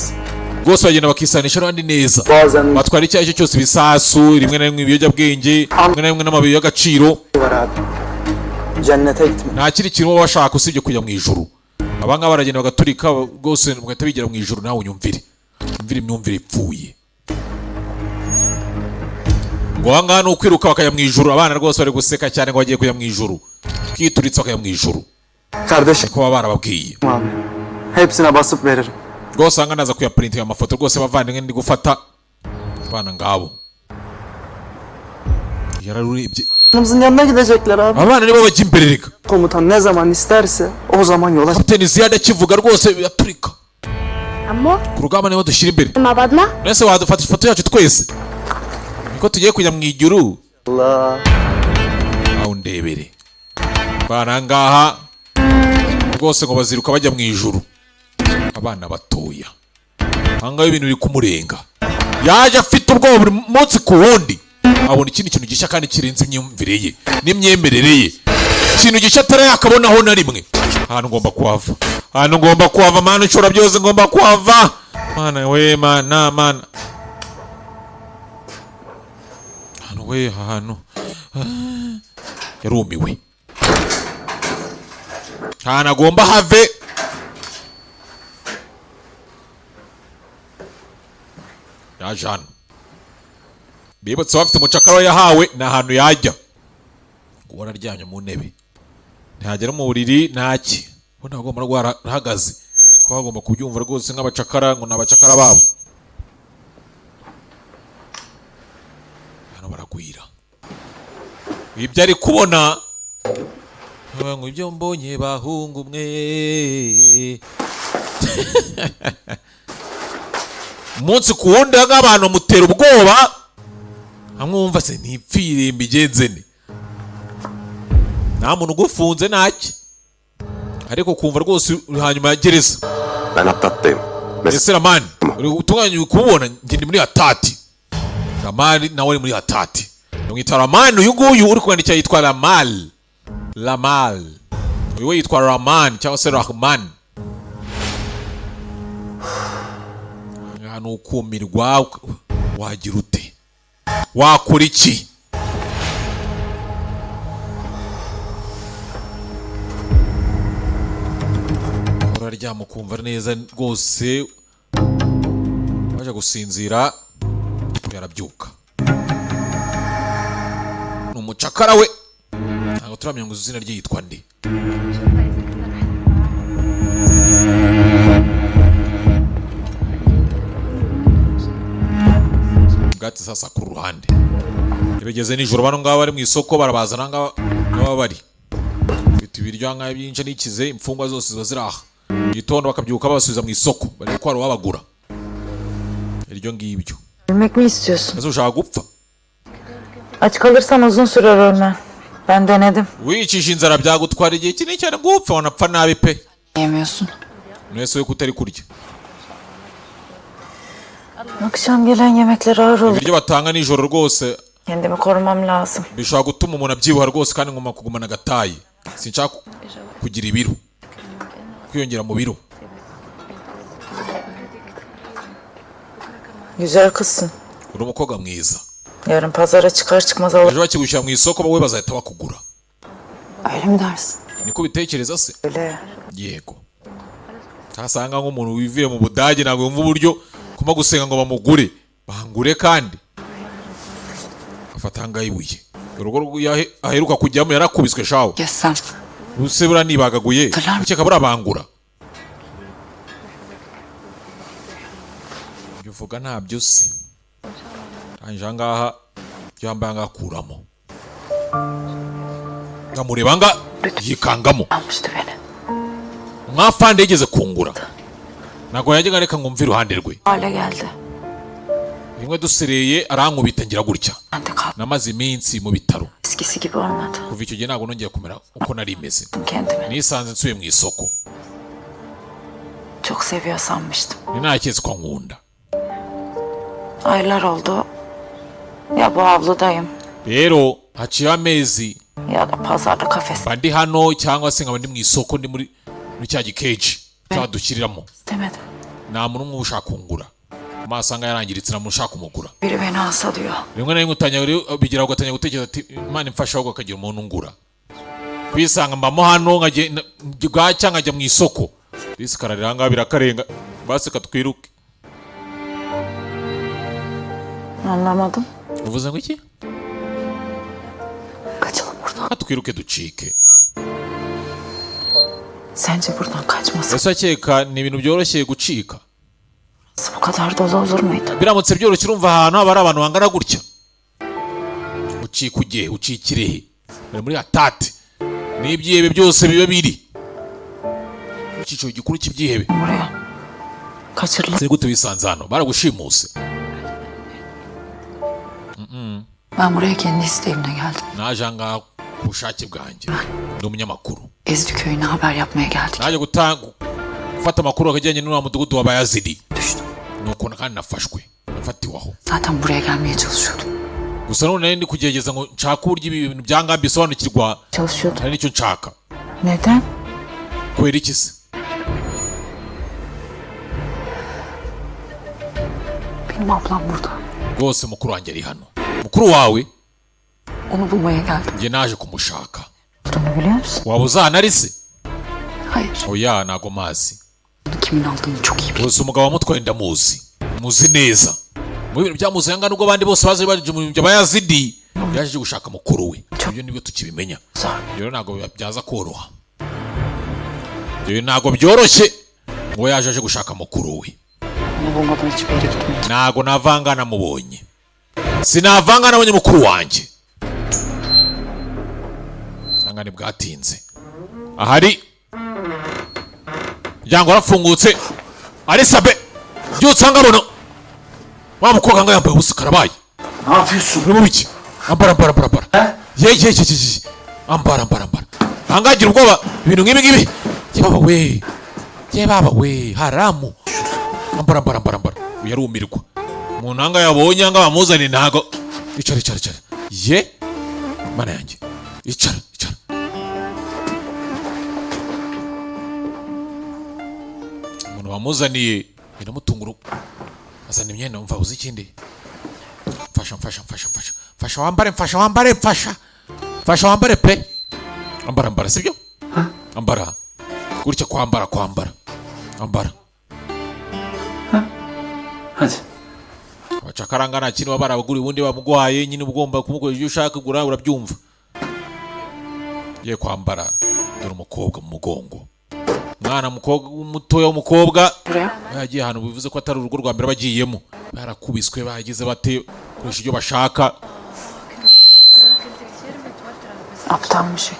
Speaker 2: Rwose bagenda bakisanisha n'abandi neza. Batwara icyayi cyose bisasu, rimwe na rimwe ibiyobyabwenge, rimwe na rimwe n'amabuye y'agaciro.
Speaker 10: Cennete gitme.
Speaker 2: Nta kiri kintu bashaka usibye kujya mu ijuru. Abanga baragenda bagaturika rwose mugahita bigera mu ijuru nawe unyumvire. Umvire imyumvire ipfuye. Ngo angana ukwiruka bakajya mu ijuru abana rwose bari guseka cyane ngo bagiye kujya mu ijuru. Kwituritsa bakajya mu ijuru.
Speaker 10: Kardeşim.
Speaker 2: Ko barababwiye.
Speaker 10: Abi. Hepsine basıp veririm.
Speaker 2: Rwose angana aza kuyaprintinga amafoto rwose bavandimwe ndi gufata abana ngabo. yararurebye.
Speaker 10: Filmz'in yanına gidecekler abi.
Speaker 2: Abana nibo bajya imbere reka.
Speaker 10: Komutan ne zaman isterse o zaman yola.
Speaker 2: Kapiteni Ziyada kivuga rwose yaturika.
Speaker 11: Amo?
Speaker 2: Ku rugamba niho dushyira imbere.
Speaker 11: Mabadla?
Speaker 2: Nese wadufata ifoto yacu twese. Niko tugiye kujya mu ijuru.
Speaker 10: Allah.
Speaker 2: Aho ndebere. Bana ngaha rwose ngo baziruka bajya mu ijuru. Abana batoya. Hanga ibintu biri kumurenga. Yaje afite ubwoba buri munsi ku wundi. Abona ikindi kintu gishya kandi kirenze imyumvire ye n'imyemerere ye. Ikintu gishya atarayakabonaho na rimwe. Ahantu ngomba kuhava. Ahantu ngomba kuhava mana nshora byose ngomba kuhava. Mana we mana mana. Ahantu we ahantu. Yarumiwe. Ahantu agomba have. Yajana. Bibutse bafite umucakara yahawe na ahantu yajya. Guhora aryamye mu ntebe. Ntihagera mu buriri ntaki. Bo nagomba rwahagaze. Ko bagomba kubyumva rwose nk'abacakara ngo nabacakara babo. Hano baragwira. Ibyo ari kubona ngo ibyo mbonye bahungu mwe. Umunsi ku wundi abantu mutera ubwoba. Amwumva se ntipfire mbigenze ne. Nta muntu ugufunze ntaki. Ariko kumva rwose hanyuma ya gereza.
Speaker 7: Ben atlattım.
Speaker 2: Ese Ramani uri gutunganya kubona nge ndi muri hatati. Ramani nawe uri muri hatati. Mwita Ramani uyu nguyu uri kwandika yitwa Ramal. Ramal. Uyu yitwa Raman cyangwa se Rahman. Ngano ukumirwa wagira ute? Wakora iki? Uraryama kumva neza rwose. Waje gusinzira yarabyuka. Umucakara we. Ntabwo turamenya ngo izina rye yitwa nde. Gati sasa ku ruhande. Ibigeze nijoro bano ngaba bari mu isoko barabazana ngaba bari. Bita ibiryo nka byinshi nikize imfungwa zose ziba ziraha. Gitondo bakabyuka babasubiza mu isoko bari kwaro babagura. Iryo ngibyo.
Speaker 8: Ölmek mi istiyorsun?
Speaker 2: Nasıl uçağa gupfa?
Speaker 8: Aç kalırsan uzun sürer ölmen. Ben denedim.
Speaker 2: Wicisha inzara byagutwara igihe kinini cyane gupfa wanapfa nabi pe.
Speaker 8: Yemiyorsun.
Speaker 2: Nese yo kutari kurya.
Speaker 8: Akşam gelen yemekler ağır olur.
Speaker 2: Ibiryo batanga nijoro rwose.
Speaker 8: Kendimi korumam lazım.
Speaker 2: Bishobora gutuma umuntu abyibuha rwose kandi ngoma kugumana gatayi. Sinshaka kugira ibiro. Kwiyongera mu biro.
Speaker 8: Güzel kızsın.
Speaker 2: Uri umukobwa mwiza.
Speaker 8: Yarın pazara çıkar çıkmaz alır.
Speaker 2: Ejo bakigushyira mu isoko bawe bazahita bakugura.
Speaker 8: Öyle mi dersin?
Speaker 2: Niko bitekereza se?
Speaker 8: Öyle.
Speaker 2: Yego. Tasanga nk'umuntu wivuye mu Budage ntabwo yumva uburyo kuma gusenga ngo bamugure. Bangure kandi. Afata ngayibuye. Urugo aheruka kujyamo yarakubiswe shawo.
Speaker 8: Yesam.
Speaker 2: Usebura nibagaguye. Ukeka burabangura. Uvuga ntabyo se. Anje ngaha yambaye ngakuramo. Ngamureba nga yikangamo.
Speaker 8: Almıştı beni.
Speaker 2: Mwafande yigeze kungura. Nago yajyaga reka ngumva iruhande rwe.
Speaker 8: Hale geldi.
Speaker 2: Rimwe dusereye arankubita ngira gutya. Namaze iminsi mu bitaro.
Speaker 8: Eskisi gibi olmadı.
Speaker 2: Kuva icyo gihe ntabwo nongeye kumera uko nari imeze.
Speaker 8: Kendimi.
Speaker 2: Nisanze nsuye mu isoko.
Speaker 8: Çok seviyor sanmıştım.
Speaker 2: Ni ntaketse ko nkunda.
Speaker 8: Aylar oldu. Ya bu avludayım.
Speaker 2: Rero haciye amezi.
Speaker 8: Ya da pazarda kafes.
Speaker 2: Bandi hano cyangwa se nkaba ndi mu isoko ndi muri cya gikeji cyadukiriramo.
Speaker 8: Demedim.
Speaker 2: Nta muntu umwe ushaka kungura. Amasanga yarangiritse na mushaka umugura.
Speaker 8: Biri beni hasta diyor.
Speaker 2: Rimwe na rimwe bigira ugatanya gutekereza ati Imana imfasha ahubwo akagira umuntu ungura. Kwisanga mbamo hano ngajya nkajya mu isoko. Bisikararira ngaha birakarenga. Basi katwiruke.
Speaker 8: Anlamadım.
Speaker 2: Uvuze ngo iki?
Speaker 8: Kaçalım buradan.
Speaker 2: Katwiruke ducike.
Speaker 8: Sence buradan kaçmasın?
Speaker 2: Ese akeka ni ibintu byoroshye gucika.
Speaker 8: Bu kadar dolu olur muydu?
Speaker 2: Biramutse byoroshye urumva ahantu haba ari abantu bangana gutya. ucika ugiye ucikirehe bari muri atate n'ibyihebe byose biba biri icyiciro gikuru cy'ibyihebe siri gute wisanze hano baragushimuse
Speaker 8: Ben buraya kendi isteğimle geldim.
Speaker 2: naje ngaha ku bushake bwanjye ndi umunyamakuru
Speaker 8: Ezdi köyüne haber yapmaya geldik.
Speaker 2: naje gufata amakuru akajyanye n'uriya mudugudu w'abayazidi nuko kandi nafashwe nafatiwaho
Speaker 8: Zaten buraya gelmeye çalışıyordum.
Speaker 2: gusa none ndi kugerageza ngo nshaka uburyo ibi bintu byanga bisobanukirwa
Speaker 8: Çalışıyordum.
Speaker 2: hari nicyo nshaka
Speaker 8: Neden?
Speaker 2: kubera iki se
Speaker 8: Benim ablam burada.
Speaker 2: rwose mukuru wanjye ari hano mukuru wawe
Speaker 8: Onu bulmaya geldim.
Speaker 2: njye naje kumushaka
Speaker 8: Bunu biliyor musun?
Speaker 2: waba uzana ari se
Speaker 8: Hayır.
Speaker 2: oya ntago mazi
Speaker 8: Bunu kimin aldığını çok iyi biliyorum.
Speaker 2: rwose umugabo wamutwaye ndamuzi muzi neza mu bintu byamuzanye ngana ubwo abandi bose baje baje mu by'abayazidi yaje gushaka mukuru we ibyo nibyo tukibimenya rero ntago byaza koroha rero ntago byoroshye ngo yaje aje gushaka mukuru we
Speaker 8: Onu bulmadan hiçbir yere gitmeyeceğim.
Speaker 2: ntago navanga namubonye sinavanga nabonye mukuru wanjye sangane bwatinze ahari muryango warafungutse ari sabe byutse ngabona wa mukobwa ngo yambaye ubusa karabaye
Speaker 6: Ne yapıyorsun?
Speaker 2: uri mu biki ambara ye ambara angagira ubwoba ibintu nk'ibi ye baba we haramu ambara yarumirwa umuntu anga yabonye anga bamuzane ntago icara ye mana yanjye icara umuntu wamuzaniye biramutungura azana imyenda mva uzi ikindi fasha wambare pe ambara sibyo ambara gutya kwambara ambara
Speaker 6: Hadi.
Speaker 2: abacakaranga nta kintu baba barabagura ubundi bamuguhaye nyine ugomba kumugura ibyo ushaka kugura urabyumva ye kwambara dore umukobwa mu mugongo mwana mutoya w'umukobwa yagiye ahantu bivuze ko atari urugo rwa mbere bagiyemo barakubiswe bagize bate kurusha ibyo bashaka
Speaker 8: Aptal bir şey.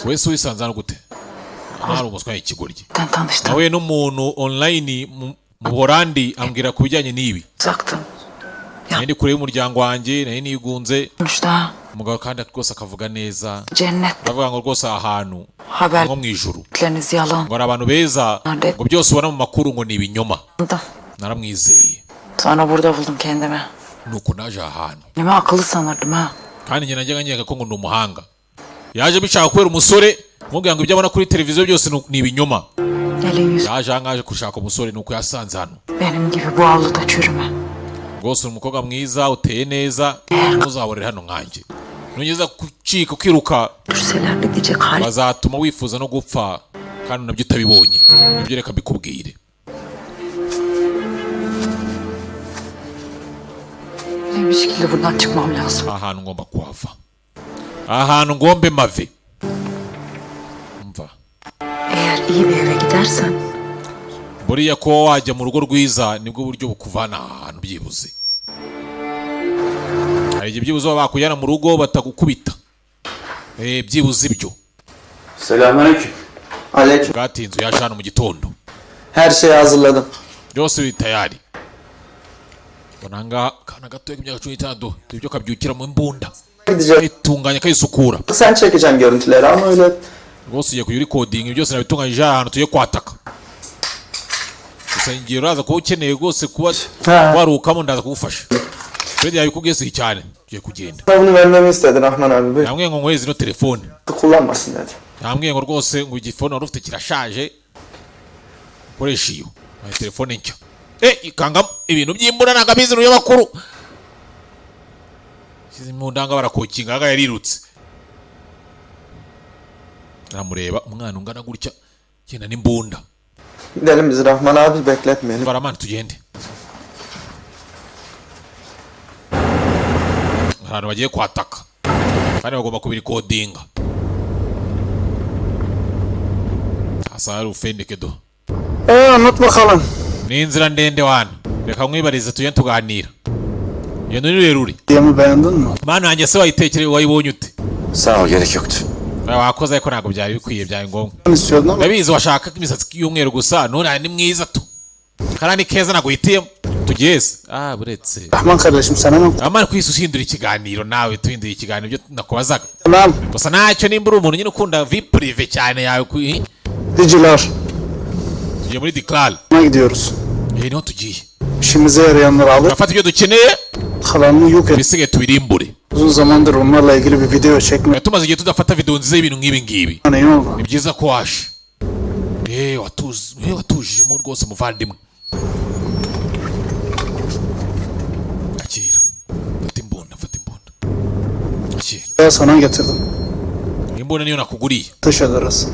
Speaker 2: wese wisanze hano gute ntari umuswa ikigoryi
Speaker 8: Ben tanıştım.
Speaker 2: nawe n'umuntu online mu Buholandi ambwira ku bijyanye n'ibi
Speaker 8: Uzaktım.
Speaker 2: ndi kure y'umuryango wanjye nayo nigunze
Speaker 8: Sonuçta
Speaker 2: umugabo kandi rwose akavuga neza
Speaker 8: cennet.
Speaker 2: aravuga ngo rwose ahantu
Speaker 8: Haber.
Speaker 2: nko mu ijuru
Speaker 8: Leriniz yalan.
Speaker 2: ngo ari abantu beza ngo byose ubona mu makuru ngo ni ibinyoma
Speaker 8: Da.
Speaker 2: naramwizeye
Speaker 8: Sonra burada buldum kendimi.
Speaker 2: nuko naje ahantu
Speaker 8: Kendimi akıllı sanırdım ha.
Speaker 2: kandi njye najyaga nkeka ko ngo ni umuhanga yaje bishaka kubera umusore mubwira ngo ibyo abona kuri televiziyo byose ni ibinyoma
Speaker 8: Elin yüzü.
Speaker 2: yaje ahangaje gushaka umusore nuko yasanze hano
Speaker 8: Benim gibi bu avluda çürüme.
Speaker 2: rwose uri umukobwa mwiza uteye neza ntuzahorere hano nkanjye nugeza gucika ukiruka
Speaker 8: Düşseler de diyecek hali.
Speaker 2: bazatuma wifuza no gupfa kandi nabyo utabibonye nibyo reka mbikubwire
Speaker 8: Bir şekilde buradan çıkmam lazım.
Speaker 2: ahantu ngomba kuhava ahantu ngombe mave umva
Speaker 8: Eğer iyi bir eve gidersen
Speaker 2: buriya ko wajya mu rugo rwiza nibwo buryo bukuvana ahantu byibuze hari igihe byibuze baba bakujyana mu rugo batagukubita byibuze ibyo
Speaker 6: Selamünaleyküm.
Speaker 10: Aleyküm.
Speaker 2: bwatinze yaje hano mu gitondo
Speaker 10: Her şeyi hazırladım.
Speaker 2: byose biri tayari mbona ngaha akana gatoya k'imyaka 16 ibyo kabyukira mu mbunda
Speaker 10: Gideceğim.
Speaker 2: itunganya kayisukura
Speaker 10: Sen çekeceksin görüntüleri ama öyle
Speaker 2: rwose ugiye kujya uri kodinga byose nabitunganyije ahantu tugiye kwataka gusa ngiye uraza kuba ukeneye rwose kuba warukamo ndaza kugufasha Freddy yabikubwiye si cyane tugiye kugenda
Speaker 10: bunu vermemi istedi Rahman abi. Buyur.
Speaker 2: yambwiye ngo nkweze ino telefone
Speaker 10: Kullanmasın dedi.
Speaker 2: yambwiye ngo rwose ngo igifone wari ufite kirashaje ukoresha iyo telefone nshya ikangamo ibintu by'imbura ntabwo abizi n'umunyamakuru shyize mu ndanga barakokinga aga yarirutse aramureba umwana ungana gutya genda n'imbunda
Speaker 10: Gidelim biz Rahman abi bekletmeyelim.
Speaker 2: baramana tugende ahantu bagiye kwataka kandi bagomba kubirikodinga hasa hari ufendeke do
Speaker 10: Anlat bakalım.
Speaker 2: ni inzira ndende wana reka nkwibarize tujye tuganira Iyo ni rurerure.
Speaker 11: Diyemi beğendin mi?
Speaker 2: Manu yanjye se wayitekereye wayibonye ute?
Speaker 6: Sağ ol, gerek yoktu.
Speaker 2: Wakoze ariko ntabwo byari bikwiye byari ngombwa.
Speaker 11: Ben istiyordun ama.
Speaker 2: Ndabizi washaka imisatsi y'umweru gusa none ni mwiza tu. Karani keza naguhitiyemo. Tugeze. Buretse.
Speaker 11: Rahman kardeşim sana mı?
Speaker 2: Amara kwisuzindura ikiganiro nawe tuhindura ikiganiro byo nakubazaga.
Speaker 11: Tamam.
Speaker 2: Gusa ntacyo nimba uri umuntu nyine ukunda vie prive cyane yawe ku
Speaker 11: Diciler.
Speaker 2: tugiye muri Dikral.
Speaker 11: Ne gidiyoruz?
Speaker 2: Niho tugiye.
Speaker 11: İşimize yarayanları alıp
Speaker 2: Turafata ibyo dukeneye.
Speaker 11: kalanını yok et.
Speaker 2: Bisigaye tubirimbure.
Speaker 11: Uzun zamandır onlarla ilgili bir video çekme.
Speaker 2: Tumaze igihe tudafata video nziza y'ibintu nk'ibi ngibi.
Speaker 11: Ne oldu?
Speaker 2: Ni byiza ko waje. Watujemo rwose muvandimwe. Akira. Fata imbunda. Akira.
Speaker 11: Ben sana getirdim.
Speaker 2: Imbunda niyo nakuguriye.
Speaker 11: Ateş ederiz.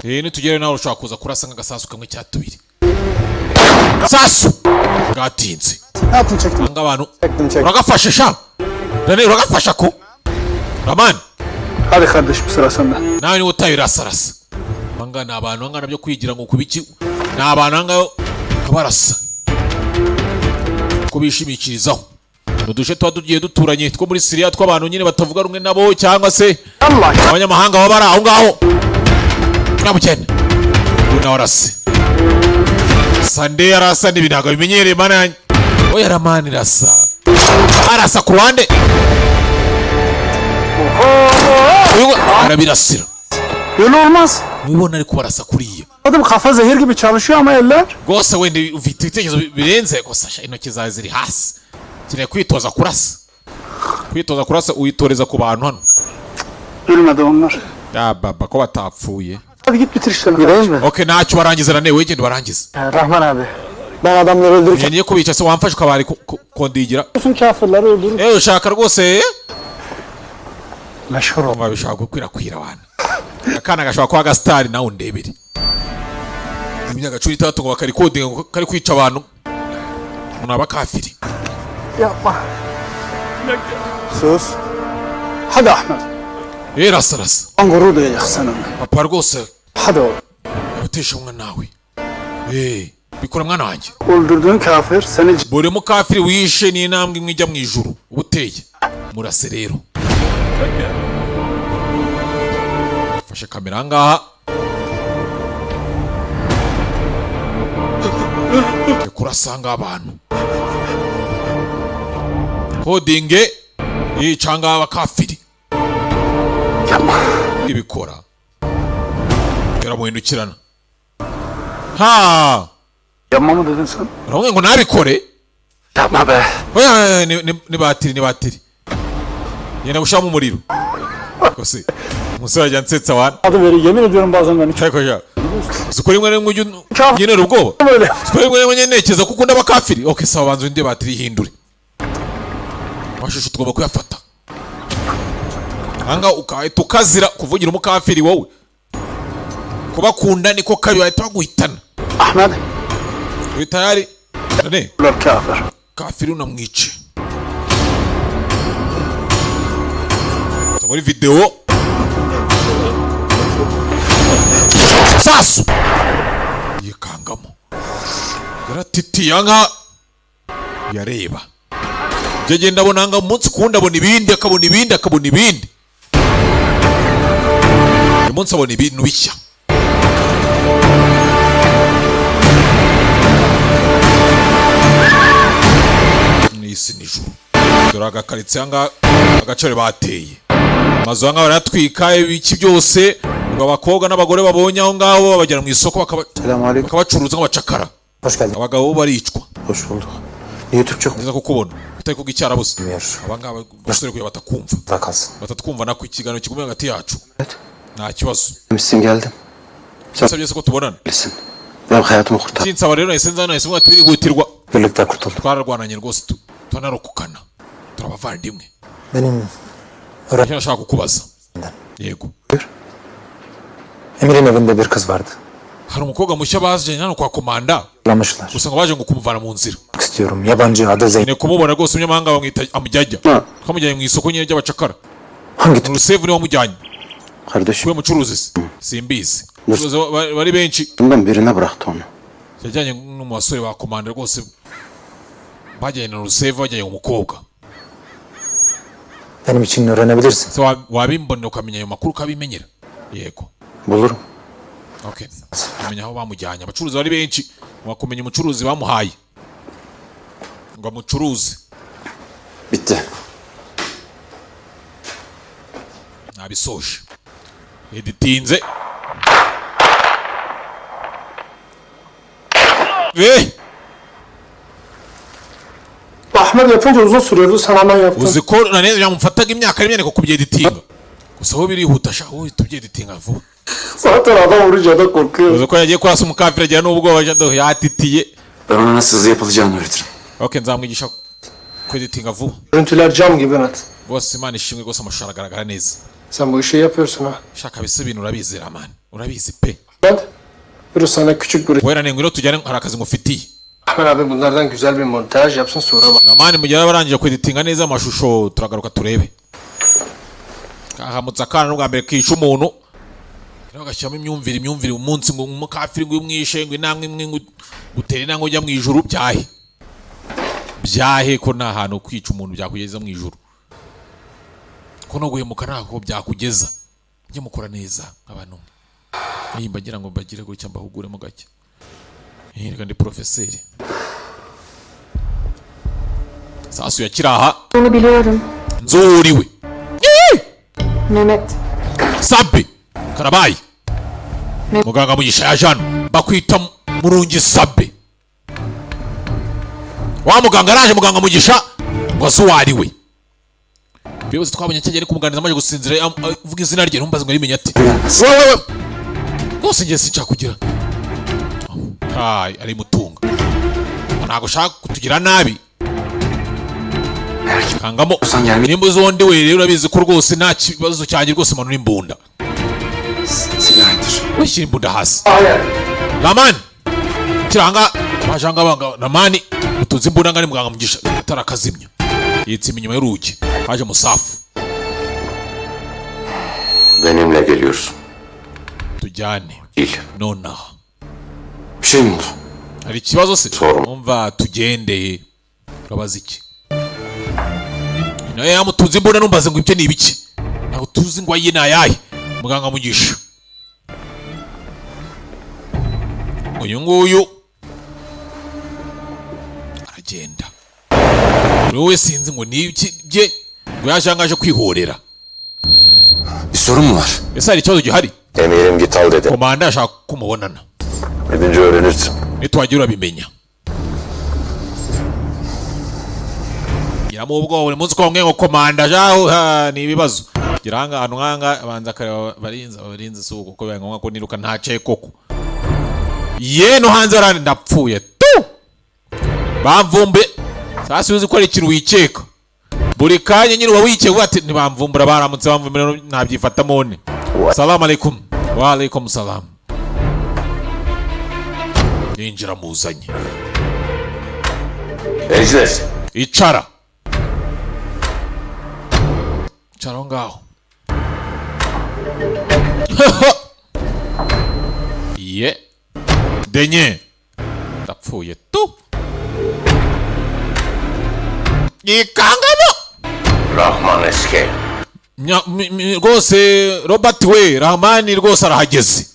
Speaker 2: Nitugere nawe ushobora kuza kurasa nk'agasasu kamwe cya tubiri. Sasu! Gatinze.
Speaker 11: Ne yaptın çektin?
Speaker 2: Anga abantu.
Speaker 10: Çektim.
Speaker 2: Uragafasha sha. Dani uragafasha ko. Raman.
Speaker 11: Hadi kardeşim sıra sende.
Speaker 2: Nawe ni utayirasarasa. Anga ni abantu anga nabyo kwigira ngo kubiki. Ni abantu anga kabarasa. Ko bishimikirizaho. Nudushe twa tugiye duturanye two muri Syria tw'abantu nyine batavuga rumwe nabo cyangwa se abanyamahanga baba bari aho ngaho. Nabukene. Una warase. Sande arasa n'ibinago bimenyereye mananye. Oya Ramani rasa. Arasa ku ruhande. Arabirasira.
Speaker 11: Öyle olmaz.
Speaker 2: Mubona ariko barasa kuriya.
Speaker 11: Adam kafa zehir gibi çalışıyor ama eller.
Speaker 2: Gose wende ufite ibitekerezo birenze gusa intoki zawe ziri hasi. Kire kwitoza kurasa. Kwitoza kurasa uyitoreza ku bantu hano.
Speaker 11: Ölmedi onlar.
Speaker 2: Ya baba ko batapfuye.
Speaker 11: Hadi git bitir işlerini.
Speaker 10: Gireyim mi?
Speaker 2: Okay ntacyo barangiza rane wegende barangiza.
Speaker 10: Rahman abi. Ben adamları öldürürken
Speaker 2: Niye kubica se wamfashe ukabari kondigira.
Speaker 11: Bütün kafirleri öldürür.
Speaker 2: Ushaka rwose
Speaker 11: Meşhur ol.
Speaker 2: bishaka gukwirakwira abantu. Akana gashobora kuba gasitari nawe undebere. Imyaka 13 ngo bakarikodinga ngo kari kwica abantu. Umuntu abakafiri.
Speaker 11: Yapma. Söz. Hadi Ahmet.
Speaker 2: Rasarasa.
Speaker 11: An gurur duyacaksın seninle.
Speaker 2: Papa rwose
Speaker 11: Hadi oğlum.
Speaker 2: utesha umwana nawe. Bikora mwana wanjye.
Speaker 11: Öldürdüğün kafir seni
Speaker 2: Buri mukafiri wishe ni intambwe imwe ijya mu ijuru. Ubuteye. Murase rero. Fashe kamera ngaha. Kurasanga abantu. Hodinge icanga abakafiri. Ibikora. Yaramuhindukirana. Ha!
Speaker 11: Yapma mı dedin sen?
Speaker 2: Uramwe ngo nabikore?
Speaker 6: Yapma be.
Speaker 2: Oya ni batiri. Yena gushama umuriro. Kose. Umusore ajyansetsa wana.
Speaker 11: Adı veri yemin ediyorum bazen ben hiç.
Speaker 2: Cykoja. Zikora imwe n'imwe yene ubwoba.
Speaker 11: Böyle.
Speaker 2: Zikora imwe n'imwe nyerekeza kuko ndabakafiri. Okay sawa banzo inde batiri hindure. Washusho tugomba kuyafata. Anga ukahita ukazira kuvugira umukafiri wowe. Kubakunda niko kabi bahita baguhitana.
Speaker 11: Ahmet.
Speaker 2: Uri tayari? Ne?
Speaker 11: Ulan kafir.
Speaker 2: Kafiri unamwice. Muri video. Sasu. Yikangamo. Yaratitiye nka yareba. Jeje ndabona nga umunsi kundi abona ibindi akabona ibindi. Umunsi abona ibintu bishya. Nisi nijuru. Dore agakaritse anga agacere bateye. Amazu anga baratwika ibiki byose ngo abakobwa n'abagore babonye aho ngaho babajyana mu isoko bakabacuruza nk'abacakara.
Speaker 10: Hoş geldin.
Speaker 2: Abagabo baricwa.
Speaker 10: Hoş bulduk. Niye Türkçe
Speaker 2: Neza kukubona. Utari kuga icyarabuze.
Speaker 10: konuşmuyor?
Speaker 2: Abangaba basore kuya batakumva.
Speaker 10: Da kalsın.
Speaker 2: Batatwumva nako ikiganiro kigumye hagati yacu.
Speaker 10: Evet.
Speaker 2: Nta kibazo.
Speaker 10: Demişsin geldim.
Speaker 2: Sabye se ko tubonana.
Speaker 10: Bilsin. Benim hayatımı kurtar.
Speaker 2: Kinsaba rero nahise nzana nahise mwati birihutirwa.
Speaker 10: Birlikte kurtulduk.
Speaker 2: Twararwananye rwose tunarokukana. Turabavandimwe.
Speaker 10: Benim
Speaker 2: Icyo nashaka kukubaza. Yego.
Speaker 10: Emir'in evinde bir kız vardı.
Speaker 2: Hari umukobwa mushya bazanye hano kwa komanda.
Speaker 10: Lamışlar.
Speaker 2: Gusa ngo baje ngo kumuvana mu nzira.
Speaker 10: İstiyorum. Yabancı adı Zeynep.
Speaker 2: Ne kumubona rwose umunyamahanga bamwita amujyajya. Kamujyanye mu isoko nyine ry'abacakara.
Speaker 10: Hangi
Speaker 2: Rusevu niwe wamujyanye.
Speaker 10: kardeşim?
Speaker 2: Kuba mucuruzi. Simbizi. Bari benshi.
Speaker 10: Bundan birine bıraktı onu.
Speaker 2: Yajyanye n'umusore ba komanda rwose. Bajyanye na Rusevu bajyanye umukobwa.
Speaker 10: Benim için öğrenebilirsin.
Speaker 2: So wabimbonera ukamenya ayo makuru ukabimenyera. Yego.
Speaker 10: Bulurum.
Speaker 2: Okay. Umenya aho bamujyanye. Abacuruzi bari benshi. Wakumenya umucuruzi bamuhaye. Ngo amucuruze.
Speaker 6: Bitti.
Speaker 2: Nabisoje. Editinze.
Speaker 11: Ahmet yapınca uzun sürüyordu, sen hemen yaptın.
Speaker 2: Uzi ko naneze yamufataga imyaka rimwe ko kubyeditinga. Gusa ho birihuta sha, ho tubyeditinga vuba.
Speaker 11: Zaten adam vurunca da korkuyor.
Speaker 2: Uzi ko yagiye kurasa umukafira agira n'ubwoba jado yatitiye.
Speaker 6: Ben ona nasıl hızlı yapılacağını öğretirim.
Speaker 2: Okay, nzamwigisha kweditinga vuba.
Speaker 11: Görüntüler cam gibi Mehmet.
Speaker 2: Bose Imana ishimwe gose amashusho aragaragara neza.
Speaker 11: Sen bu işi yapıyorsun ha.
Speaker 2: Shaka bise ibintu urabizi Rahman. Urabizi pe.
Speaker 11: Hadi. Buyur sana küçük bir...
Speaker 2: Wera ne ngwino tujyane hari akazi mufitiye.
Speaker 11: Ahmet abi bunlardan güzel bir montaj yapsın sonra bak.
Speaker 2: Rahman mujyana barangije kweditinga neza amashusho turagaruka turebe. Kahamutsa kana n'ubwa mbere kica umuntu. Rero gashyamo imyumvire umunsi ngo umukafiri ngo umwishe ngo inamwe imwe ngo gutere nango ujya mu ijuru byahe ko nta hantu kwica umuntu byakugeza mu ijuru. Ko no guhemuka nako byakugeza. Njye mukora neza abantu. Nimbagira ngo bagire gutya mbahuguremo gake. Reka ndi profeseri. Sasu yakiraha.
Speaker 9: Onu biliyorum.
Speaker 2: Nzuriwe.
Speaker 9: Mehmet.
Speaker 2: Sabe. Karabayi. Muganga mugisha ya Jano. Bakwita Murungi Sabe. Wa muganga araje muganga mugisha ngo asuwariwe. Byose twabonye cyagere kumuganiriza amaje gusinzira uvuga izina rye ntumbaze ngo rimenya ati. Wewe. Gose ngiye sinca kugira. Ari mutunga. Ntago shaka kutugira nabi. Kangamo nimba zonde we rero urabizi ko rwose nta kibazo cyanjye rwose manu n'imbunda.
Speaker 6: Sigaradır.
Speaker 2: Wishyira imbunda hasi. Ramani. Kiranga bajanga banga Ramani utunze imbunda ngani muganga mugisha atarakazimya. Yitse inyuma y'urugi. Haje Musafu.
Speaker 7: Benimle geliyorsun.
Speaker 2: Tujyane.
Speaker 7: Değil.
Speaker 2: Nonaha.
Speaker 6: Bir şey mi oldu?
Speaker 2: Hari ikibazo se?
Speaker 7: Sorma.
Speaker 2: Umva tugende. Urabaza iki? Naye yamutunze imbunda numbaze ngo ibyo ni ibiki? Naho tuzi ngo ayi nayaye. Muganga mugisha. Uyu nguyu aragenda. Wowe sinzi ngo ni iki bye ngo yajangaje kwihorera.
Speaker 6: Bir sorun mu var?
Speaker 2: Ese hari ikibazo gihari?
Speaker 7: Emirim git al dedi.
Speaker 2: Komanda ashaka kumubonana.
Speaker 7: Gidince öğrenirsin.
Speaker 2: Nitwagira urabimenya. Yiramu ubwo buri munsi ko ngo komanda jaho ni ibibazo. Giranga ahantu nkanga abanza kareba barinze suko ko byangombwa ko niruka ntace koko. No hanze arandi ndapfuye tu. Bamvumbe. Sasa uzi ko ari ikintu wikeka. Buri kanya nyine wawikeka ati ntibamvumbura baramutse bamvumbira ntabyifata mone. Assalamu alaikum. Wa alaikum salam. Ninjira muzanye.
Speaker 7: Ejder.
Speaker 2: Icara. Icara ngaho. Ye. Denye. Ndapfuye tu. Ikangamo.
Speaker 7: Rahman eski.
Speaker 2: Rwose Robert we Rahmani rwose arahageze.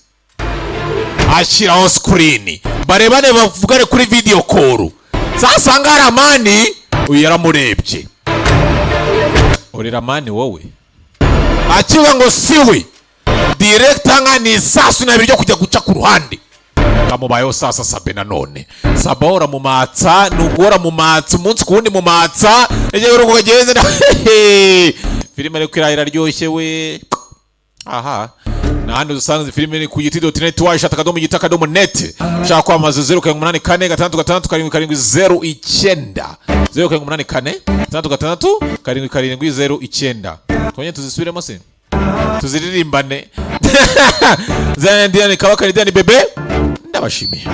Speaker 2: Ashyiraho screen. Barebane bavugane kuri video call. Sasa nga Rahmani uyu yaramurebye. Uri Rahmani wowe. Akivuga ngo siwe. Director nka ni sasu na biryo kujya guca ku ruhande. Kamubayeho sasa Sabe nanone. Sabora mu matsa nugora mu matsa umunsi kundi mu matsa eje uruko kageze na filime ari kwirahira ryoshye we. Aha. Nahandi dusanze filime ni ku yiti.net washata kadomo gita kadomo net. Shaka kwamaza 084 084 Twenye tuzisubiremo se. Tuziririmbane. Zandiane kabaka ni bebe. Ndabashimiye.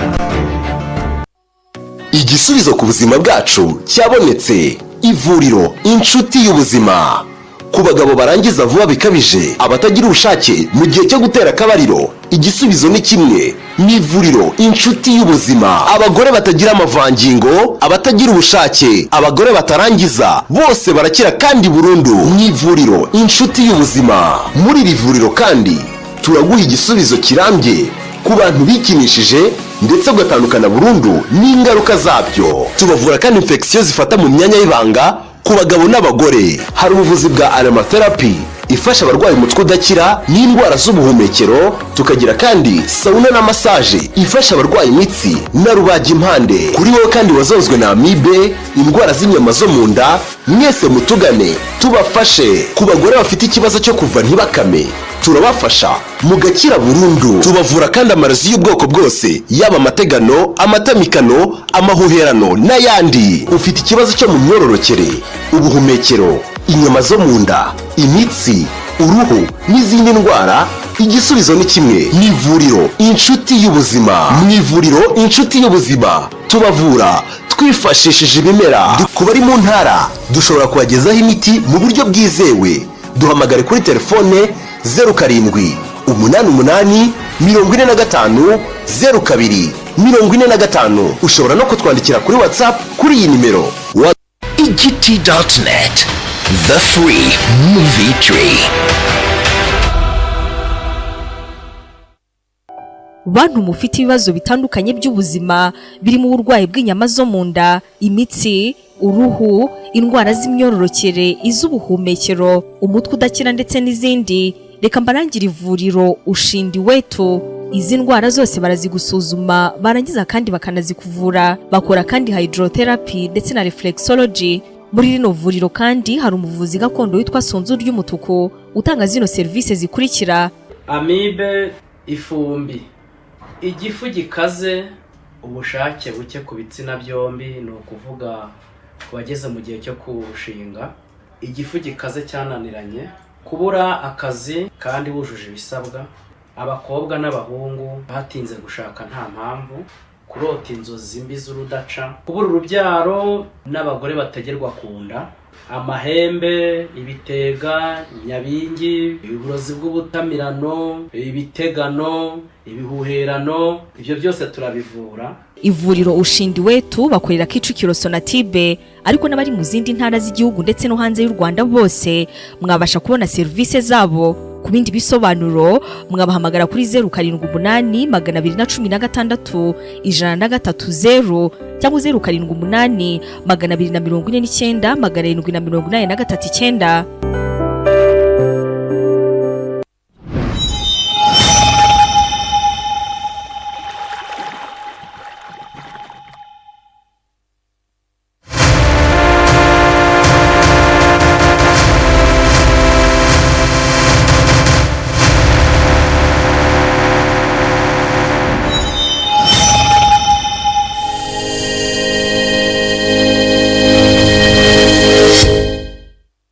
Speaker 4: Igisubizo ku buzima bwacu cyabonetse. Ivuriro inshuti y'ubuzima. Ku bagabo barangiza vuba bikabije, abatagira ubushake mu gihe cyo gutera akabariro, igisubizo ni kimwe. Ni ivuriro inshuti y'ubuzima. Abagore batagira amavangingo, abatagira ubushake, abagore batarangiza, bose barakira kandi burundu. Ni ivuriro inshuti y'ubuzima. Muri iri vuriro kandi turaguha igisubizo kirambye ku bantu bikinishije ndetse ugatandukana burundu n'ingaruka zabyo. Tubavura kandi infection zifata mu myanya y'ibanga ku bagabo n'abagore. Hari ubuvuzi bwa aromatherapy ifasha abarwayi umutwe udakira n'indwara z'ubuhumekero. Tukagira kandi sauna na massage ifasha abarwayi imitsi na rubagimpande. Kuri wowe kandi wazozwe na amibe, indwara z'inyama zo mu nda, mwese mutugane tubafashe. Ku bagore bafite ikibazo cyo kuva ntibakame, turabafasha mugakira burundu. Tubavura kandi amarozi y'ubwoko bwose, yaba amategano, amatamikano, amahuherano n'ayandi. Ufite ikibazo cyo mu myororokere, ubuhumekero, inyama zo mu nda, imitsi, uruhu n'izindi ndwara, igisubizo ni kimwe. Ni ivuriro inshuti y'ubuzima. Mu ivuriro inshuti y'ubuzima tubavura twifashishije ibimera. Ku bari mu ntara dushobora kubagezaho imiti mu buryo bwizewe. Duhamagare kuri telefone 0788450245. Ushobora no kutwandikira kuri WhatsApp kuri iyi nimero
Speaker 3: EGT.net, the free movie tree.
Speaker 1: Bantu mufite ibibazo bitandukanye by'ubuzima birimo uburwayi bw'inyama zo mu nda, imitsi, uruhu, indwara z'imyororokere, iz'ubuhumekero, umutwe udakira ndetse n'izindi, reka mbarangire ivuriro Ushindi Wetu. Izi ndwara zose barazigusuzuma barangiza kandi bakanazikuvura. Bakora kandi hydrotherapy ndetse na reflexology. Muri rino vuriro kandi hari umuvuzi gakondo witwa Sonzu ry'umutuku utanga zino service zikurikira:
Speaker 5: amibe, ifumbi, igifu gikaze, ubushake buke ku bitsina byombi, ni ukuvuga ku bageze mu gihe cyo kurushinga, igifu gikaze cyananiranye, kubura akazi kandi wujuje ibisabwa, abakobwa n'abahungu batinze gushaka nta mpamvu, kurota inzozi mbi z'urudaca, kubura urubyaro n'abagore bategerwa ku nda, amahembe, ibitega, nyabingi, uburozi bw'ubutamirano, ibitegano, ibihuherano, ibyo byose turabivura.
Speaker 1: Ivuriro Ushindi Wetu bakorera Kicukiro Sonatibe, ariko n'abari mu zindi ntara z'igihugu ndetse no hanze y'u Rwanda bose mwabasha kubona service zabo. Ku bindi bisobanuro mwabahamagara kuri 0788161130 cyangwa 0788249789.